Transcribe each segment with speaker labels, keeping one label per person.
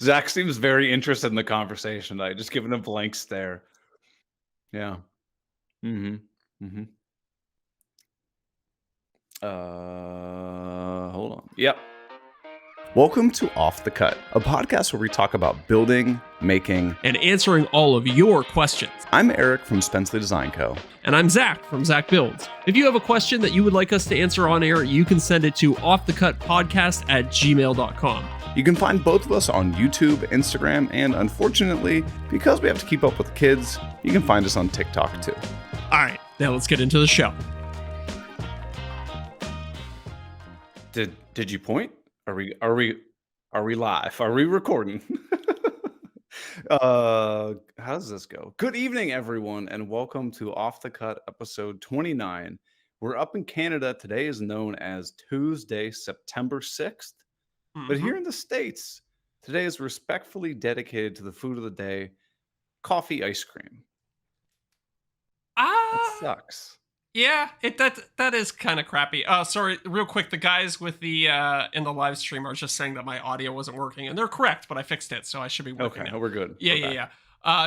Speaker 1: Zach seems very interested in the conversation. I just given a blank stare. Yeah. Mhm. Mhm. Hold on. Yep. Welcome to Off the Cut, a podcast where we talk about building, making,
Speaker 2: and answering all of your questions.
Speaker 1: I'm Eric from Spenceley Design Co.
Speaker 2: And I'm Zach from Zach Builds. If you have a question that you would like us to answer on air, you can send it to offthecutpodcast@gmail.com.
Speaker 1: You can find both of us on YouTube, Instagram, and unfortunately, because we have to keep up with the kids, you can find us on TikTok too.
Speaker 2: All right, now let's get into the show.
Speaker 1: Did you point? Are we live? Are we recording? How does this go? Good evening, everyone, and welcome to Off the Cut episode 29. We're up in Canada. Today is known as Tuesday, September 6th. But here in the States, today is respectfully dedicated to the food of the day, coffee ice cream. That sucks.
Speaker 2: Yeah, that is kind of crappy. Sorry, real quick, the guys with the in the live stream are just saying that my audio wasn't working, and they're correct, but I fixed it, so I should be working.
Speaker 1: Okay,
Speaker 2: now.
Speaker 1: we're good.
Speaker 2: Yeah.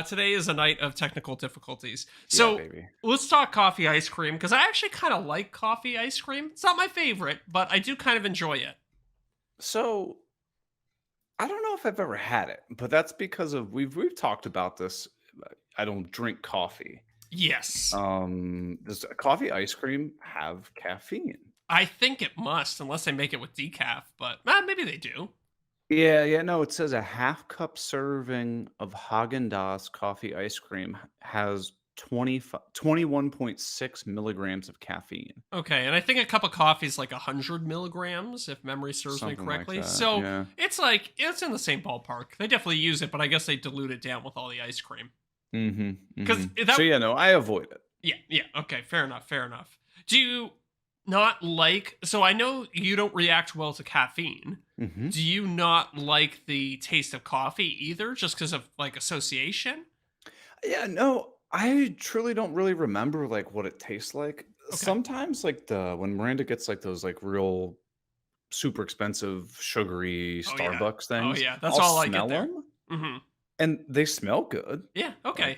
Speaker 2: Today is a night of technical difficulties. So let's talk coffee ice cream, because I actually kind of like coffee ice cream. It's not my favorite, but I do kind of enjoy it.
Speaker 1: So, I don't know if I've ever had it, but that's because of we've talked about this. I don't drink coffee.
Speaker 2: Yes.
Speaker 1: Does coffee ice cream have caffeine?
Speaker 2: I think it must, unless they make it with decaf, but maybe they do.
Speaker 1: Yeah, no, it says a half cup serving of Haagen-Dazs coffee ice cream has 21.6 milligrams of caffeine.
Speaker 2: Okay, and I think a cup of coffee is like 100 milligrams, if memory serves me correctly. So it's like, it's in the same ballpark. They definitely use it, but I guess they dilute it down with all the ice cream.
Speaker 1: I avoid it.
Speaker 2: Yeah. Okay, fair enough. Do you not like, so I know you don't react well to caffeine. Do you not like the taste of coffee either, just because of like association?
Speaker 1: Yeah, no, I truly don't really remember like what it tastes like. Okay. Sometimes like when Miranda gets like those like real super expensive sugary Starbucks things.
Speaker 2: Oh yeah, that's all I get there.
Speaker 1: And they smell good.
Speaker 2: Yeah, okay.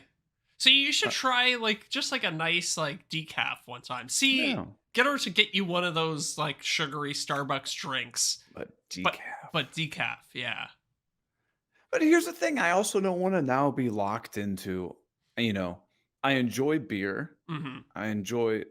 Speaker 2: So you should try like just like a nice like decaf one time. Get her to get you one of those like sugary Starbucks drinks.
Speaker 1: But decaf.
Speaker 2: But decaf, yeah.
Speaker 1: But here's the thing, I also don't want to now be locked into, I enjoy beer. I enjoy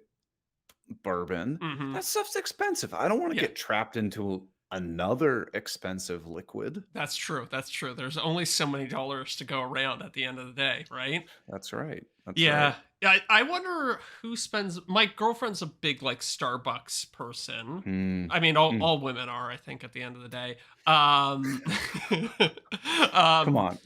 Speaker 1: bourbon. That stuff's expensive. I don't want to get trapped into another expensive liquid.
Speaker 2: That's true. There's only so many dollars to go around at the end of the day, right?
Speaker 1: That's right.
Speaker 2: Yeah. I wonder who spends. My girlfriend's a big like Starbucks person. I mean, all women are, I think, at the end of the day.
Speaker 1: Come on.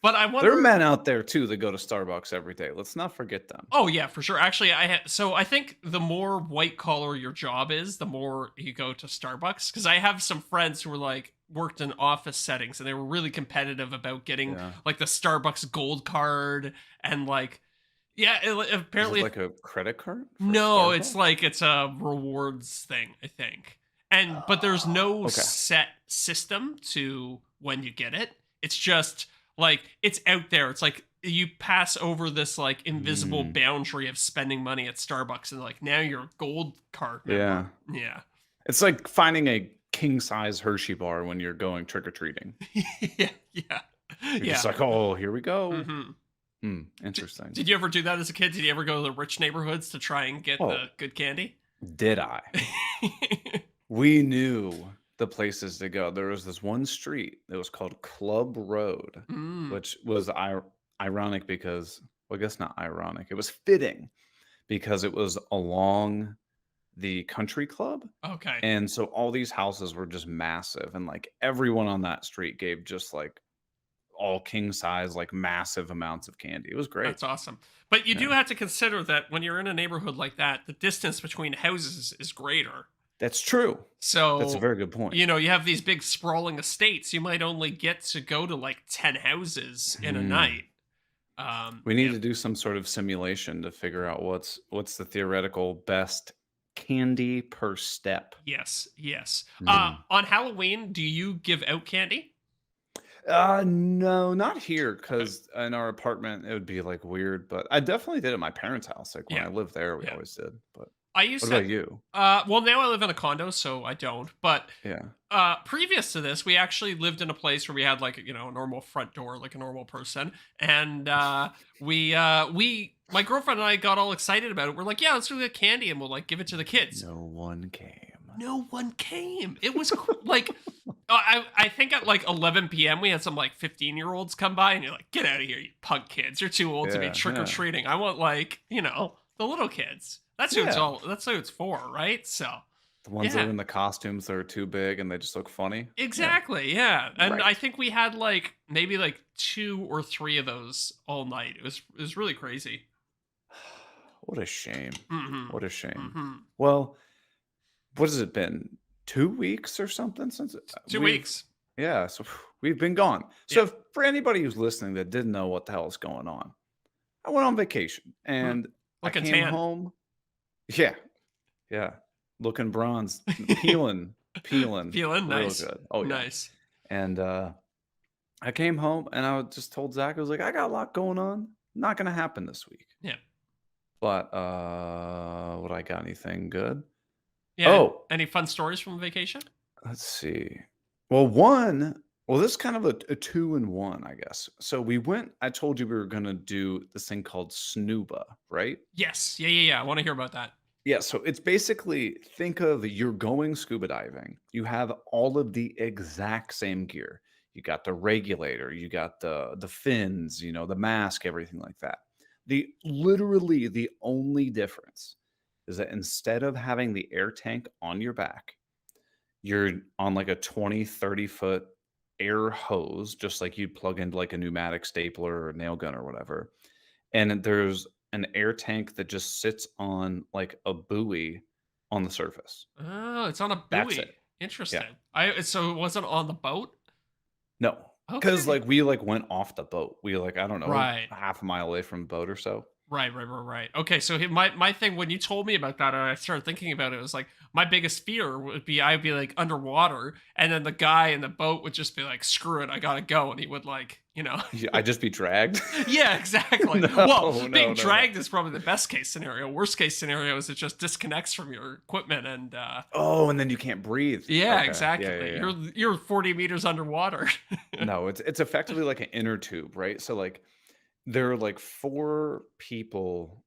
Speaker 2: But I wonder,
Speaker 1: there are men out there too that go to Starbucks every day. Let's not forget them.
Speaker 2: Oh yeah, for sure. Actually, I think the more white collar your job is, the more you go to Starbucks. Because I have some friends who were like worked in office settings, and they were really competitive about getting like the Starbucks gold card and like. Yeah, apparently
Speaker 1: is it like a credit card?
Speaker 2: No,
Speaker 1: Starbucks?
Speaker 2: it's a rewards thing, I think. But there's no set system to when you get it. It's just like it's out there. It's like you pass over this like invisible boundary of spending money at Starbucks, and like now you're a gold card member. Yeah.
Speaker 1: It's like finding a king size Hershey bar when you're going trick or treating.
Speaker 2: Yeah.
Speaker 1: You're just like, oh, here we go. Interesting.
Speaker 2: Did you ever do that as a kid? Did you ever go to the rich neighborhoods to try and get the good candy?
Speaker 1: Did I? We knew the places to go. There was this one street that was called Club Road, which was ironic because, well, I guess not ironic. It was fitting because it was along the country club.
Speaker 2: Okay.
Speaker 1: And so all these houses were just massive. And like everyone on that street gave just like all king size, like massive amounts of candy. It was great.
Speaker 2: That's awesome. But you do have to consider that when you're in a neighborhood like that, the distance between houses is greater.
Speaker 1: That's true.
Speaker 2: So
Speaker 1: that's a very good point.
Speaker 2: You have these big sprawling estates. You might only get to go to like 10 houses in a night.
Speaker 1: We need to do some sort of simulation to figure out what's the theoretical best candy per step.
Speaker 2: Yes. On Halloween, do you give out candy?
Speaker 1: No, not here,
Speaker 2: Okay.
Speaker 1: because in our apartment, it would be, like, weird, but I definitely did at my parents' house, like, when
Speaker 2: Yeah.
Speaker 1: I lived there, we
Speaker 2: Yeah.
Speaker 1: always did, but
Speaker 2: I
Speaker 1: what
Speaker 2: used to
Speaker 1: about you?
Speaker 2: well, now I live in a condo, so I don't. But
Speaker 1: Yeah.
Speaker 2: previous to this, we actually lived in a place where we had like, a normal front door, like a normal person. And we my girlfriend and I got all excited about it. We're like, yeah, let's go get candy and we'll like give it to the kids.
Speaker 1: No one came.
Speaker 2: No one came. It was like I think at like 11 p.m. we had some like 15-year-olds come by and you're like, get out of here, you punk kids. You're too old to be
Speaker 1: Yeah,
Speaker 2: trick or
Speaker 1: yeah.
Speaker 2: treating. I want like, the little kids.
Speaker 1: Yeah.
Speaker 2: That's who it's for, right? So
Speaker 1: The ones that
Speaker 2: yeah.
Speaker 1: are in the costumes that are too big and they just look funny. Yeah.
Speaker 2: Exactly. Yeah. And I
Speaker 1: Right.
Speaker 2: think we had like maybe like two or three of those all night. It was really crazy.
Speaker 1: What a shame.
Speaker 2: Mhm.
Speaker 1: What a shame.
Speaker 2: Mhm.
Speaker 1: Well, what has it been? 2 weeks or something since,
Speaker 2: 2
Speaker 1: we've
Speaker 2: weeks.
Speaker 1: yeah, so we've been gone.
Speaker 2: Yeah.
Speaker 1: So for anybody who's listening that didn't know what the hell is going on, I went on vacation
Speaker 2: Mhm.
Speaker 1: and I
Speaker 2: Looking
Speaker 1: came
Speaker 2: tan.
Speaker 1: home. Yeah, yeah, looking bronze, peeling
Speaker 2: Feeling
Speaker 1: real
Speaker 2: nice.
Speaker 1: good. Oh, yeah.
Speaker 2: Nice.
Speaker 1: And, I came home and I just told Zach, I was like, "I got a lot going on. Not gonna happen this week."
Speaker 2: Yeah.
Speaker 1: But, would I got anything good?
Speaker 2: Yeah.
Speaker 1: Oh,
Speaker 2: Any fun stories from vacation?
Speaker 1: let's see. Well, this is kind of a 2 in 1, I guess. So we went I told you we were gonna do this thing called Snuba, right?
Speaker 2: Yes. Yeah. Yeah. Yeah. I want to hear about that.
Speaker 1: Yeah, so it's basically think of you're going scuba diving. You have all of the exact same gear. You got the regulator, you got the fins, the mask, everything like that. Literally the only difference is that instead of having the air tank on your back, you're on like a 20, 30-foot air hose, just like you'd plug into like a pneumatic stapler or nail gun or whatever. And there's an air tank that just sits on like a buoy on the surface.
Speaker 2: Oh, it's on a
Speaker 1: That's it.
Speaker 2: buoy.
Speaker 1: Yeah.
Speaker 2: Interesting. So it wasn't on the boat?
Speaker 1: No. Because
Speaker 2: Okay.
Speaker 1: like we like went off the boat. We like, I don't know,
Speaker 2: Right.
Speaker 1: half a mile away from the boat or so.
Speaker 2: Right, right, right, right. Okay, so my thing when you told me about that, and I started thinking about it. It was like my biggest fear would be I'd be like underwater, and then the guy in the boat would just be like, "Screw it, I gotta go," and he would
Speaker 1: Yeah, I just be dragged.
Speaker 2: yeah, exactly.
Speaker 1: No,
Speaker 2: Well,
Speaker 1: no,
Speaker 2: being
Speaker 1: no, no.
Speaker 2: dragged is probably the best case scenario. Worst case scenario is it just disconnects from your equipment, and
Speaker 1: Oh, and then you can't breathe.
Speaker 2: yeah,
Speaker 1: Okay. Yeah, yeah,
Speaker 2: exactly.
Speaker 1: yeah.
Speaker 2: You're 40 meters underwater.
Speaker 1: No, it's effectively like an inner tube, right? So like there are like four people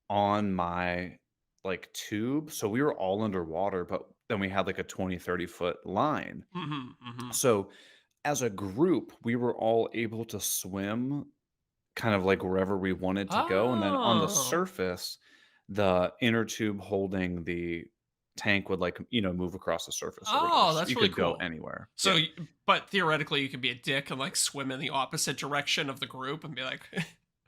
Speaker 1: on my, like, tube, so we were all underwater, but then we had, like, a 20, 30-foot line.
Speaker 2: hmm hmm
Speaker 1: So, as a group, we were all able to swim kind of, like, wherever we wanted to go, and then on the
Speaker 2: Oh.
Speaker 1: surface, the inner tube holding the tank would, like, move across the surface or whatever,
Speaker 2: Oh,
Speaker 1: so
Speaker 2: that's
Speaker 1: you
Speaker 2: really
Speaker 1: could go
Speaker 2: cool.
Speaker 1: anywhere.
Speaker 2: So,
Speaker 1: Yeah.
Speaker 2: but theoretically, you could be a dick and like swim in the opposite direction of the group and be like,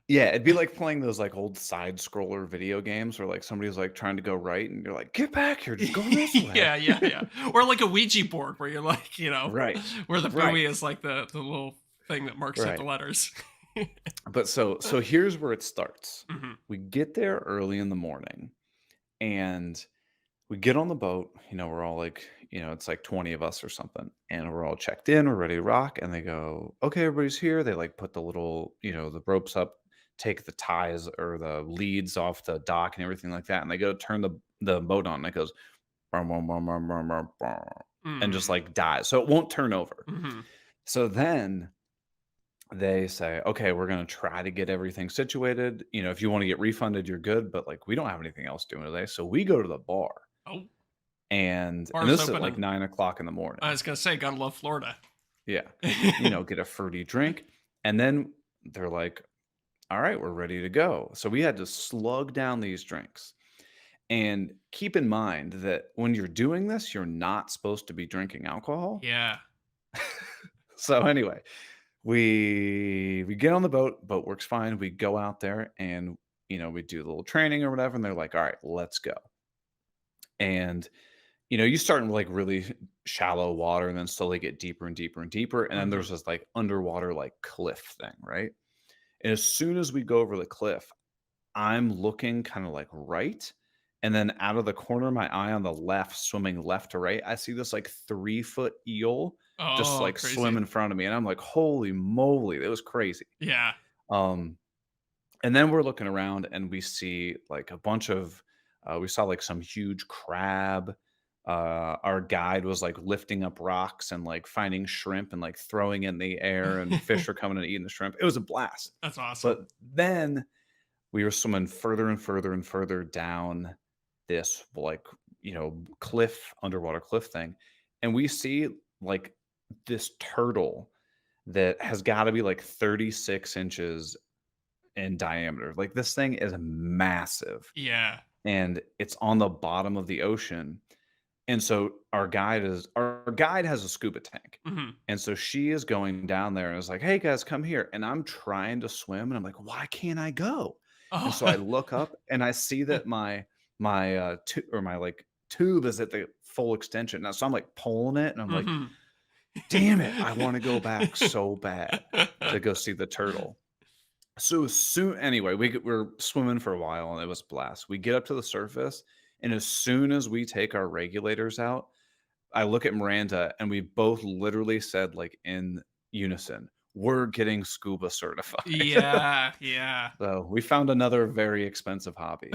Speaker 1: Yeah, it'd be like playing those, like, old side scroller video games where, like, somebody's, like, trying to go right, and you're like, "Get back here, just go this way."
Speaker 2: yeah, yeah, yeah, or like a Ouija board where you're like,
Speaker 1: Right.
Speaker 2: where the
Speaker 1: Right.
Speaker 2: buoy is like the little thing that marks out the
Speaker 1: Right.
Speaker 2: letters.
Speaker 1: But so here's where it starts.
Speaker 2: hmm
Speaker 1: We get there early in the morning and we get on the boat, we're all like, it's like 20 of us or something, and we're all checked in, we're ready to rock, and they go, "Okay, everybody's here." They like put the little, the ropes up, take the ties or the leads off the dock and everything like that, and they go turn the boat on, and it goes "Brum, brum, brum, brum, brum, brum, brum," and just
Speaker 2: hmm
Speaker 1: like dies. So it won't turn over.
Speaker 2: hmm
Speaker 1: So then they say, "Okay, we're gonna try to get everything situated. If you want to get refunded, you're good, but like we don't have anything else doing today." So we go to the bar,
Speaker 2: Oh,
Speaker 1: and
Speaker 2: bars
Speaker 1: this is at
Speaker 2: open,
Speaker 1: like
Speaker 2: and
Speaker 1: 9 o'clock in the
Speaker 2: I
Speaker 1: morning.
Speaker 2: was gonna say, gotta love Florida.
Speaker 1: Yeah, get a fruity drink, and then they're like, "All right, we're ready to go." So we had to slug down these drinks, and keep in mind that when you're doing this, you're not supposed to be drinking alcohol.
Speaker 2: yeah.
Speaker 1: So anyway, we get on the boat works fine. We go out there and we do a little training or whatever, and they're like, "All right, let's go." And you start in like really shallow water and then slowly get deeper and deeper and deeper. And then there's
Speaker 2: hmm
Speaker 1: this like underwater like cliff thing, right? And as soon as we go over the cliff, I'm looking kind of like right. And then out of the corner of my eye on the left, swimming left to right, I see this like 3-foot eel just
Speaker 2: Oh,
Speaker 1: like swim
Speaker 2: crazy.
Speaker 1: in front of me, and I'm like, "Holy moly!" It was crazy.
Speaker 2: Yeah.
Speaker 1: Um, and then we're looking around and we see like a bunch of we saw like some huge crab. Our guide was like lifting up rocks and like finding shrimp and like throwing in the air, and fish were coming and eating the shrimp. It was a blast.
Speaker 2: That's awesome.
Speaker 1: But then we were swimming further and further and further down this like, cliff, underwater cliff thing, and we see like this turtle that has got to be like 36 inches in diameter. Like, this thing is massive,
Speaker 2: Yeah.
Speaker 1: and it's on the bottom of the ocean. And so our guide has a scuba tank.
Speaker 2: Mhm.
Speaker 1: And so she is going down there and is like, "Hey guys, come here." And I'm trying to swim and I'm like, "Why can't I go?" And so I
Speaker 2: Oh.
Speaker 1: look up and I see that my like tube is at the full extension. Now so I'm like pulling it and I'm like,
Speaker 2: Mhm.
Speaker 1: "Damn it, I want to go back so bad to go see the turtle." So soon anyway, we're swimming for a while and it was a blast. We get up to the surface, and as soon as we take our regulators out, I look at Miranda and we both literally said, like, in unison, "We're getting scuba certified."
Speaker 2: Yeah, yeah.
Speaker 1: So, we found another very expensive hobby.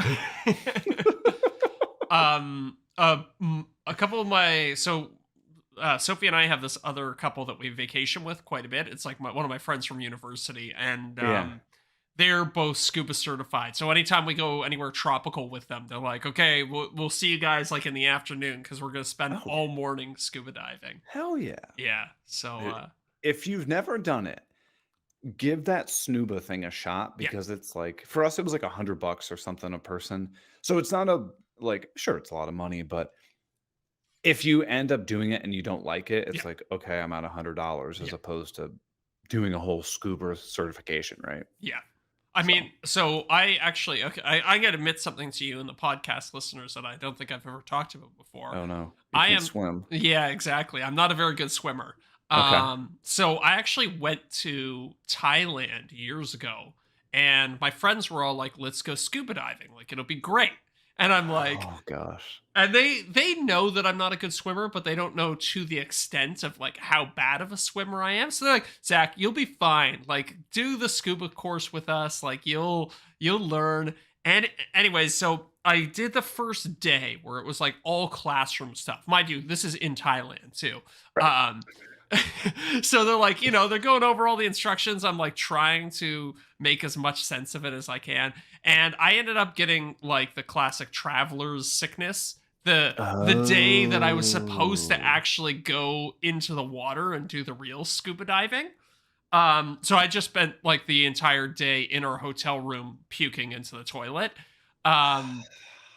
Speaker 2: A couple of my Sophie and I have this other couple that we vacation with quite a bit. It's like one of my friends from university, and
Speaker 1: Yeah.
Speaker 2: they're both scuba certified. So anytime we go anywhere tropical with them, they're like, "Okay, we'll see you guys like in the afternoon because we're gonna spend
Speaker 1: Oh,
Speaker 2: all morning scuba diving."
Speaker 1: hell yeah.
Speaker 2: Yeah. So
Speaker 1: I If you've never done it, give that snuba thing a shot,
Speaker 2: yeah,
Speaker 1: because it's like for us, it was like $100 or something a person. So it's not a like, sure, it's a lot of money, but if you end up doing it and you don't like it,
Speaker 2: yeah,
Speaker 1: it's like, okay, I'm at $100 as
Speaker 2: yeah.
Speaker 1: opposed to doing a whole scuba certification, right?
Speaker 2: Yeah. I
Speaker 1: So,
Speaker 2: mean, so I actually, okay, I got to admit something to you and the podcast listeners that I don't think I've ever talked about before.
Speaker 1: oh no, you
Speaker 2: I
Speaker 1: can't
Speaker 2: am,
Speaker 1: swim.
Speaker 2: yeah, exactly. I'm not a very good swimmer.
Speaker 1: Okay.
Speaker 2: So I actually went to Thailand years ago, and my friends were all like, "Let's go scuba diving. Like, it'll be great." And I'm like,
Speaker 1: Oh gosh.
Speaker 2: and they know that I'm not a good swimmer, but they don't know to the extent of like how bad of a swimmer I am. So they're like, "Zach, you'll be fine. Like, do the scuba course with us. Like, you'll learn." And anyways, so I did the first day where it was like all classroom stuff. Mind you, this is in Thailand too.
Speaker 1: Right.
Speaker 2: Um, so they're like, they're going over all the instructions. I'm like trying to make as much sense of it as I can. And I ended up getting like the classic traveler's sickness the day that I was supposed to
Speaker 1: Oh.
Speaker 2: actually go into the water and do the real scuba diving. So I just spent like the entire day in our hotel room puking into the toilet. Um,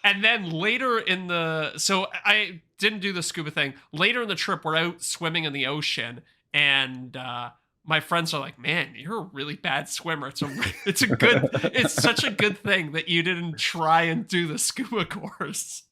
Speaker 2: and then later in so I didn't do the scuba thing. Later in the trip, we're out swimming in the ocean, and my friends are like, "Man, you're a really bad swimmer. It's such a good thing that you didn't try and do the scuba course."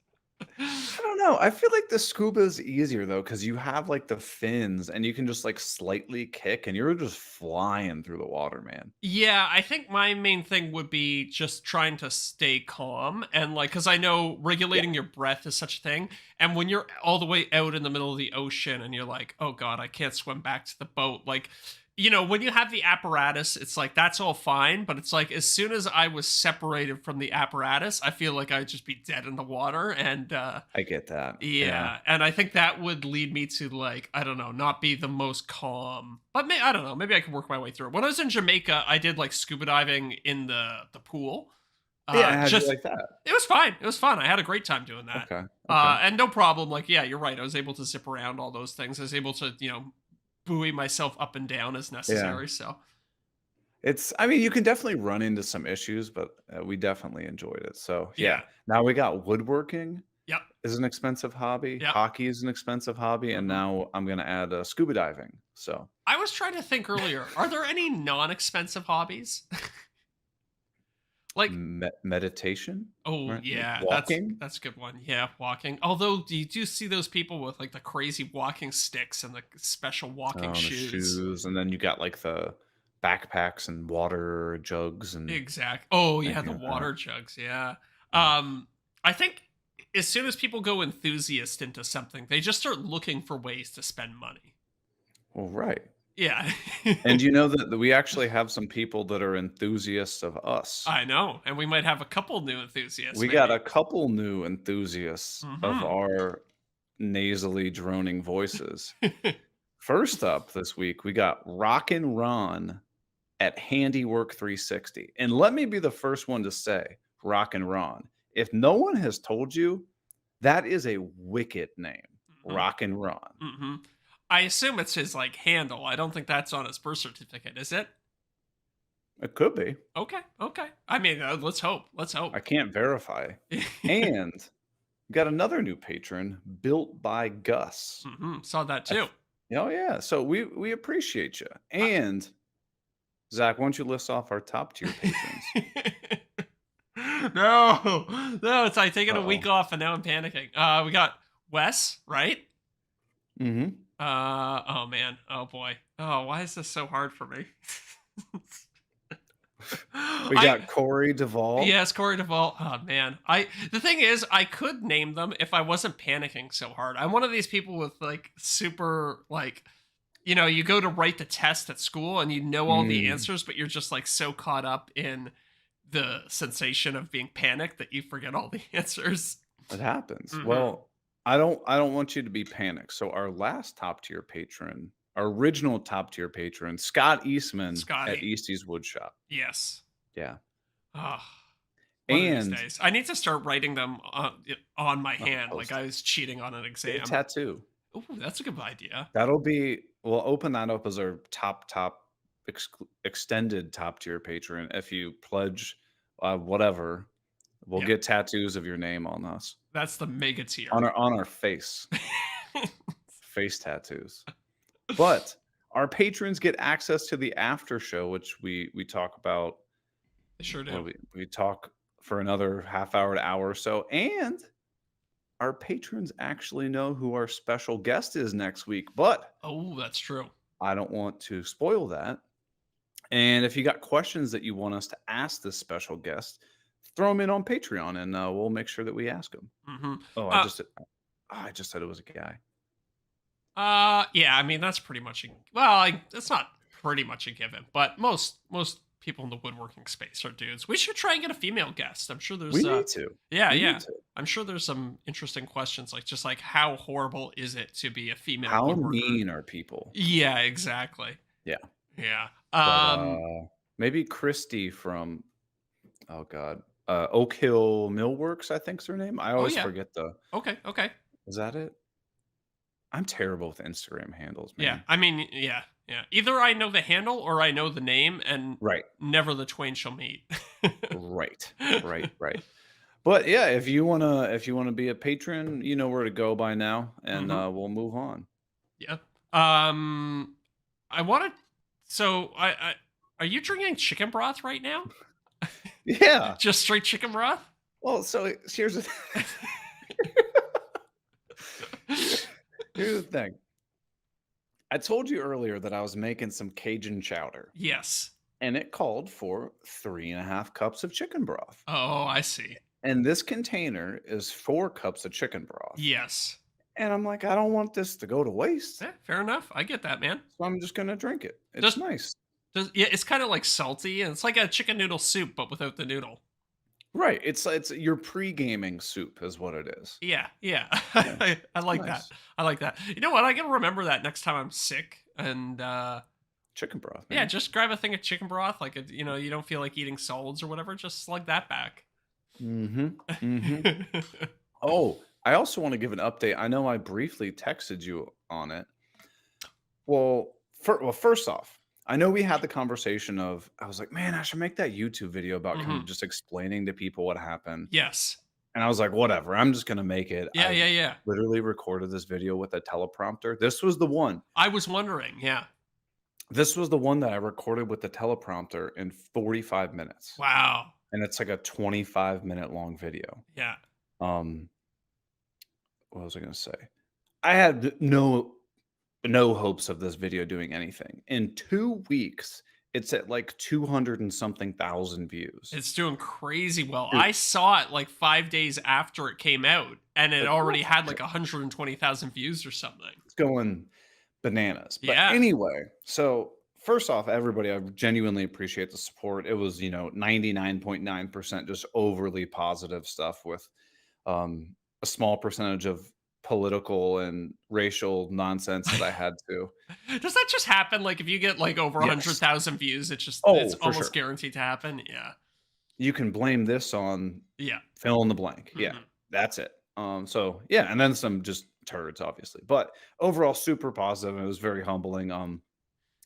Speaker 1: I don't know. I feel like the scuba is easier though, because you have like the fins and you can just like slightly kick and you're just flying through the water, man.
Speaker 2: Yeah, I think my main thing would be just trying to stay calm and like cuz I know
Speaker 1: Yeah,
Speaker 2: regulating your breath is such a thing, and when you're all the way out in the middle of the ocean and you're like, "Oh god, I can't swim back to the boat." Like, when you have the apparatus, it's like that's all fine, but it's like as soon as I was separated from the apparatus, I feel like I'd just be dead in the water, and
Speaker 1: I get that. Yeah.
Speaker 2: yeah, and I think that would lead me to like I don't know, not be the most calm. But I don't know, maybe I can work my way through it. When I was in Jamaica, I did like scuba diving in the pool.
Speaker 1: Yeah, how'd you
Speaker 2: Just
Speaker 1: like that?
Speaker 2: it was fine. It was fun. I had a great time doing that.
Speaker 1: Okay. Okay.
Speaker 2: And no problem. Like yeah, you're right. I was able to zip around all those things. I was able to buoy myself up and down as
Speaker 1: Yeah.
Speaker 2: necessary. So
Speaker 1: I mean, you can definitely run into some issues, but we definitely enjoyed it. So, yeah.
Speaker 2: yeah,
Speaker 1: Now we got woodworking
Speaker 2: yep,
Speaker 1: is an expensive hobby.
Speaker 2: yep.
Speaker 1: Hockey is an expensive hobby. And
Speaker 2: hmm
Speaker 1: now I'm going to add scuba diving. So,
Speaker 2: I was trying to think earlier. Are there any non-expensive hobbies? like
Speaker 1: meditation,
Speaker 2: Oh
Speaker 1: right? Like
Speaker 2: yeah, that's
Speaker 1: walking.
Speaker 2: that's a good one. Yeah, walking. Although you do see those people with like the crazy walking sticks and the special walking
Speaker 1: The
Speaker 2: shoes.
Speaker 1: shoes, and then you got, like, the backpacks and water jugs and
Speaker 2: Exact. Oh yeah,
Speaker 1: anything
Speaker 2: the
Speaker 1: like that.
Speaker 2: water jugs. Yeah.
Speaker 1: Mm.
Speaker 2: I think as soon as people go enthusiast into something, they just start looking for ways to spend money.
Speaker 1: Well, right.
Speaker 2: Yeah.
Speaker 1: And you know that we actually have some people that are enthusiasts of us.
Speaker 2: I know, and we might have a couple new enthusiasts
Speaker 1: We got
Speaker 2: maybe.
Speaker 1: a couple new enthusiasts of
Speaker 2: Mhm.
Speaker 1: our nasally droning voices. First up this week, we got Rockin' Ron at Handiwork 360. And let me be the first one to say, Rockin' Ron. If no one has told you, that is a wicked name,
Speaker 2: Mhm.
Speaker 1: Rockin' Ron.
Speaker 2: Mhm. I assume it's his, like, handle. I don't think that's on his birth certificate, is it?
Speaker 1: It could be.
Speaker 2: Okay, okay. I mean, let's hope, let's hope.
Speaker 1: I can't verify. And we got another new patron, Built by Gus.
Speaker 2: Mhm, saw that
Speaker 1: I
Speaker 2: too.
Speaker 1: th- oh yeah, so we appreciate you.
Speaker 2: Uh
Speaker 1: And Zach, why don't you list off our top tier patrons?
Speaker 2: No, no, it's like taking a
Speaker 1: Uh-oh.
Speaker 2: week off and now I'm panicking. We got Wes, right?
Speaker 1: Mm-hmm.
Speaker 2: Oh man, oh boy. Oh, why is this so hard for me?
Speaker 1: We
Speaker 2: I
Speaker 1: got Corey Duvall.
Speaker 2: Yes, Corey Duvall. Oh man, the thing is, I could name them if I wasn't panicking so hard. I'm one of these people with like super like, you go to write the test at school and you know all the
Speaker 1: Mm,
Speaker 2: answers, but you're just like so caught up in the sensation of being panicked that you forget all the answers.
Speaker 1: it happens.
Speaker 2: Hmm.
Speaker 1: Well, I don't want you to be panicked. So our last top tier patron, our original top tier patron, Scott Eastman at
Speaker 2: Scotty.
Speaker 1: Eastie's Woodshop.
Speaker 2: Yes.
Speaker 1: Yeah.
Speaker 2: Oh, one of these
Speaker 1: And
Speaker 2: days. I need to start writing them on my hand, like
Speaker 1: post
Speaker 2: I was cheating on an
Speaker 1: get a
Speaker 2: exam.
Speaker 1: tattoo.
Speaker 2: Oh, that's a good idea.
Speaker 1: That'll be we'll open that up as our extended top tier patron. If you pledge whatever, we'll
Speaker 2: Yeah,
Speaker 1: get tattoos of your name on us.
Speaker 2: that's the mega tier.
Speaker 1: On our face tattoos. But our patrons get access to the after show, which we talk about.
Speaker 2: They sure
Speaker 1: Well,
Speaker 2: do.
Speaker 1: we talk for another half hour to hour or so, and our patrons actually know who our special guest is next week. But
Speaker 2: Oh, that's true.
Speaker 1: I don't want to spoil that. And if you got questions that you want us to ask this special guest, throw them in on Patreon, and we'll make sure that we ask them.
Speaker 2: Hmm.
Speaker 1: Oh,
Speaker 2: Uh,
Speaker 1: I just said it was a guy.
Speaker 2: yeah. I mean, that's pretty much well. It's not pretty much a given, but most people in the woodworking space are dudes. We should try and get a female guest. I'm sure
Speaker 1: We
Speaker 2: there's
Speaker 1: need to.
Speaker 2: yeah,
Speaker 1: We need
Speaker 2: yeah.
Speaker 1: to.
Speaker 2: I'm sure there's some interesting questions, like just like how horrible is it to be a female
Speaker 1: How
Speaker 2: woodworker?
Speaker 1: mean are people?
Speaker 2: Yeah, exactly.
Speaker 1: Yeah.
Speaker 2: Yeah.
Speaker 1: But maybe Christy from Oak Hill Millworks, I think's her name. I
Speaker 2: Oh
Speaker 1: always
Speaker 2: yeah.
Speaker 1: forget the
Speaker 2: Okay. Okay.
Speaker 1: is that it? I'm terrible with Instagram handles,
Speaker 2: Yeah.
Speaker 1: man.
Speaker 2: I mean, yeah. Yeah. Either I know the handle or I know the name, and
Speaker 1: Right.
Speaker 2: never the twain shall meet.
Speaker 1: Right. Right. Right. But yeah, if you wanna be a patron, you know where to go by now, and
Speaker 2: Hmm.
Speaker 1: we'll move on.
Speaker 2: Yeah. Um, I wanted. So, are you drinking chicken broth right now?
Speaker 1: Yeah.
Speaker 2: Just straight chicken broth?
Speaker 1: Well, so here's the here's the thing. I told you earlier that I was making some Cajun chowder,
Speaker 2: Yes.
Speaker 1: and it called for 3.5 cups of chicken broth.
Speaker 2: Oh, I see.
Speaker 1: And this container is 4 cups of chicken broth.
Speaker 2: Yes.
Speaker 1: And I'm like, I don't want this to go to waste.
Speaker 2: Yeah, fair enough. I get that, man.
Speaker 1: So I'm just gonna drink it. It's
Speaker 2: Just,
Speaker 1: nice.
Speaker 2: yeah, it's kind of like salty, and it's like a chicken noodle soup, but without the noodle.
Speaker 1: Right. It's your pre-gaming soup is what it is.
Speaker 2: Yeah, yeah.
Speaker 1: Yeah.
Speaker 2: I
Speaker 1: It's
Speaker 2: like that.
Speaker 1: nice.
Speaker 2: I like that. You know what? I gotta remember that next time I'm sick, and
Speaker 1: Chicken broth,
Speaker 2: yeah,
Speaker 1: man.
Speaker 2: just grab a thing of chicken broth. Like, you don't feel like eating solids or whatever. Just slug that back.
Speaker 1: Mm-hmm. Mm-hmm. Oh, I also want to give an update. I know I briefly texted you on it. First off, I know we had the conversation of I was like, man, I should make that YouTube video about kind of
Speaker 2: Hmm.
Speaker 1: just explaining to people what happened.
Speaker 2: Yes.
Speaker 1: And I was like, whatever, I'm just gonna make it.
Speaker 2: Yeah,
Speaker 1: I
Speaker 2: yeah, yeah.
Speaker 1: literally recorded this video with a teleprompter. This was the one.
Speaker 2: I was wondering. Yeah.
Speaker 1: This was the one that I recorded with the teleprompter in 45 minutes.
Speaker 2: Wow.
Speaker 1: And it's like a 25-minute long video.
Speaker 2: Yeah.
Speaker 1: Um, what was I gonna say? I had no hopes of this video doing anything. In 2 weeks, it's at like 200 and something thousand views.
Speaker 2: It's doing crazy well.
Speaker 1: Dude,
Speaker 2: I saw it like 5 days after it came out, and it
Speaker 1: of
Speaker 2: already
Speaker 1: course
Speaker 2: had like 120,000 views or something.
Speaker 1: it's going bananas. But
Speaker 2: Yeah.
Speaker 1: anyway, so first off, everybody, I genuinely appreciate the support. It was, 99.9% just overly positive stuff with a small percentage of political and racial nonsense that I had to.
Speaker 2: Does that just happen? Like, if you get like over
Speaker 1: Yes.
Speaker 2: 100,000 views, it's
Speaker 1: Oh, for
Speaker 2: almost
Speaker 1: sure.
Speaker 2: guaranteed to happen. Yeah.
Speaker 1: You can blame this on
Speaker 2: Yeah.
Speaker 1: fill in the blank. Yeah,
Speaker 2: Mhm.
Speaker 1: that's it. So yeah, and then some just turds, obviously. But overall, super positive. And it was very humbling.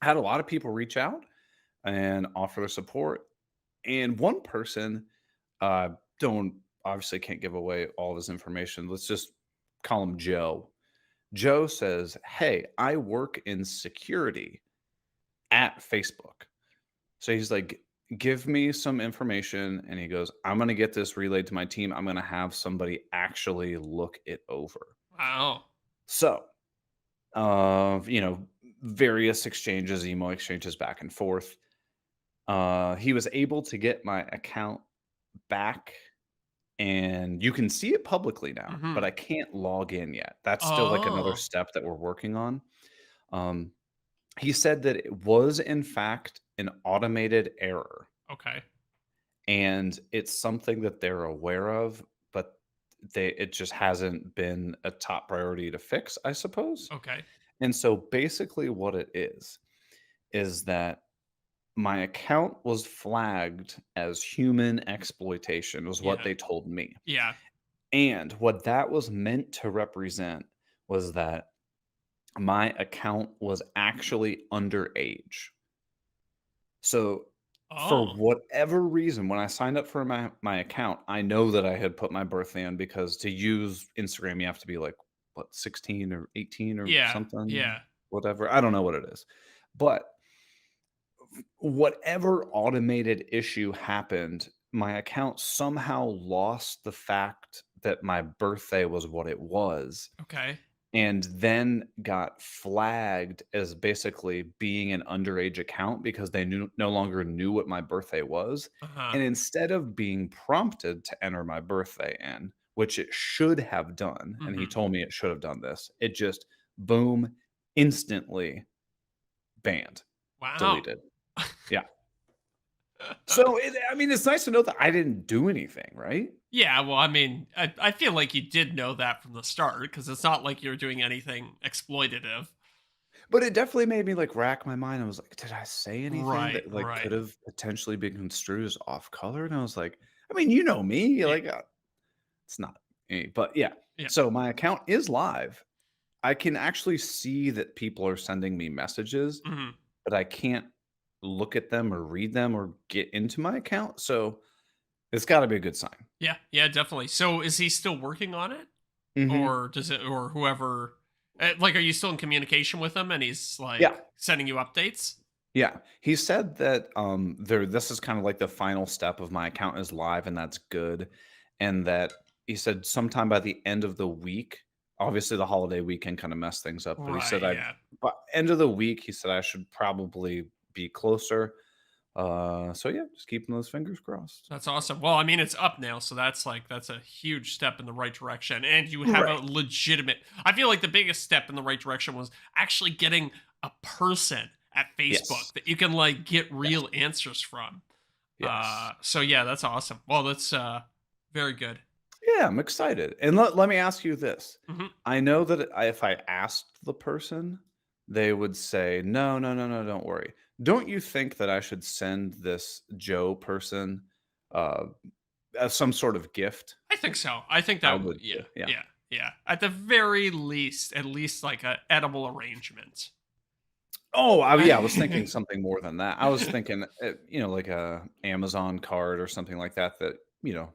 Speaker 1: Had a lot of people reach out and offer their support. And one person, uh, don't obviously can't give away all of his information. Let's just call him Joe. Joe says, "Hey, I work in security at Facebook." So he's like, "Give me some information." And he goes, "I'm going to get this relayed to my team. I'm going to have somebody actually look it over."
Speaker 2: Wow.
Speaker 1: So, various exchanges, email exchanges back and forth. He was able to get my account back, and you can see it publicly now, but
Speaker 2: Mhm.
Speaker 1: I can't log in yet. That's still like another
Speaker 2: Oh,
Speaker 1: step that we're working on. Um, he said that it was, in fact, an automated error,
Speaker 2: okay.
Speaker 1: and it's something that they're aware of, but it just hasn't been a top priority to fix, I suppose.
Speaker 2: Okay.
Speaker 1: And so basically what it is that my account was flagged as human exploitation was what
Speaker 2: Yeah.
Speaker 1: they told me.
Speaker 2: Yeah.
Speaker 1: And what that was meant to represent was that my account was actually underage. So, for
Speaker 2: Oh.
Speaker 1: whatever reason, when I signed up for my account, I know that I had put my birthday in because to use Instagram, you have to be like, what, 16 or 18 or
Speaker 2: Yeah.
Speaker 1: something,
Speaker 2: Yeah.
Speaker 1: whatever. I don't know what it is. But whatever automated issue happened, my account somehow lost the fact that my birthday was what it was,
Speaker 2: Okay.
Speaker 1: and then got flagged as basically being an underage account because they no longer knew what my birthday was.
Speaker 2: Uh-huh.
Speaker 1: And instead of being prompted to enter my birthday in, which it should have done, and he
Speaker 2: Mhm.
Speaker 1: told me it should have done this, it just boom, instantly banned,
Speaker 2: Wow.
Speaker 1: deleted. Yeah. So I mean, it's nice to know that I didn't do anything, right?
Speaker 2: Yeah, well, I mean, I feel like you did know that from the start because it's not like you're doing anything exploitative.
Speaker 1: But it definitely made me, like, rack my mind. I was like, "Did I say anything
Speaker 2: Right,
Speaker 1: that, like, could
Speaker 2: right.
Speaker 1: have potentially been construed as off color?" And I was like, I mean, you know me,
Speaker 2: Yeah,
Speaker 1: like, it's not me, but yeah.
Speaker 2: yeah.
Speaker 1: So my account is live. I can actually see that people are sending me messages,
Speaker 2: Mhm.
Speaker 1: but I can't look at them or read them or get into my account, so it's gotta be a good sign.
Speaker 2: Yeah, yeah, definitely. So is he still working on it?
Speaker 1: Mhm.
Speaker 2: Or does it or whoever like, are you still in communication with him and he's, like,
Speaker 1: Yeah.
Speaker 2: sending you updates?
Speaker 1: Yeah, he said that there this is kind of like the final step of my account is live and that's good. And that he said sometime by the end of the week, obviously the holiday weekend kind of messed things up, but he
Speaker 2: Right,
Speaker 1: said I
Speaker 2: yeah.
Speaker 1: by end of the week, he said I should probably be closer. So yeah, just keeping those fingers crossed.
Speaker 2: That's awesome. Well, I mean, it's up now, so that's a huge step in the right direction, and you have a
Speaker 1: Right.
Speaker 2: legitimate. I feel like the biggest step in the right direction was actually getting a person at Facebook
Speaker 1: Yes.
Speaker 2: that you can like get
Speaker 1: Yes.
Speaker 2: real answers from.
Speaker 1: Yes.
Speaker 2: So yeah, that's awesome. Well, that's very good.
Speaker 1: Yeah, I'm excited. And let me ask you this.
Speaker 2: Hmm.
Speaker 1: I know that if I asked the person, they would say, no, no, no, no, don't worry. Don't you think that I should send this Joe person uh, as some sort of gift?
Speaker 2: I think so. I think
Speaker 1: I
Speaker 2: that
Speaker 1: would
Speaker 2: yeah,
Speaker 1: too. Yeah.
Speaker 2: yeah, yeah. At the very least, at least like a edible arrangement.
Speaker 1: Oh, yeah, I was thinking something more than that. I was thinking, like a Amazon card or something like that.
Speaker 2: Yeah,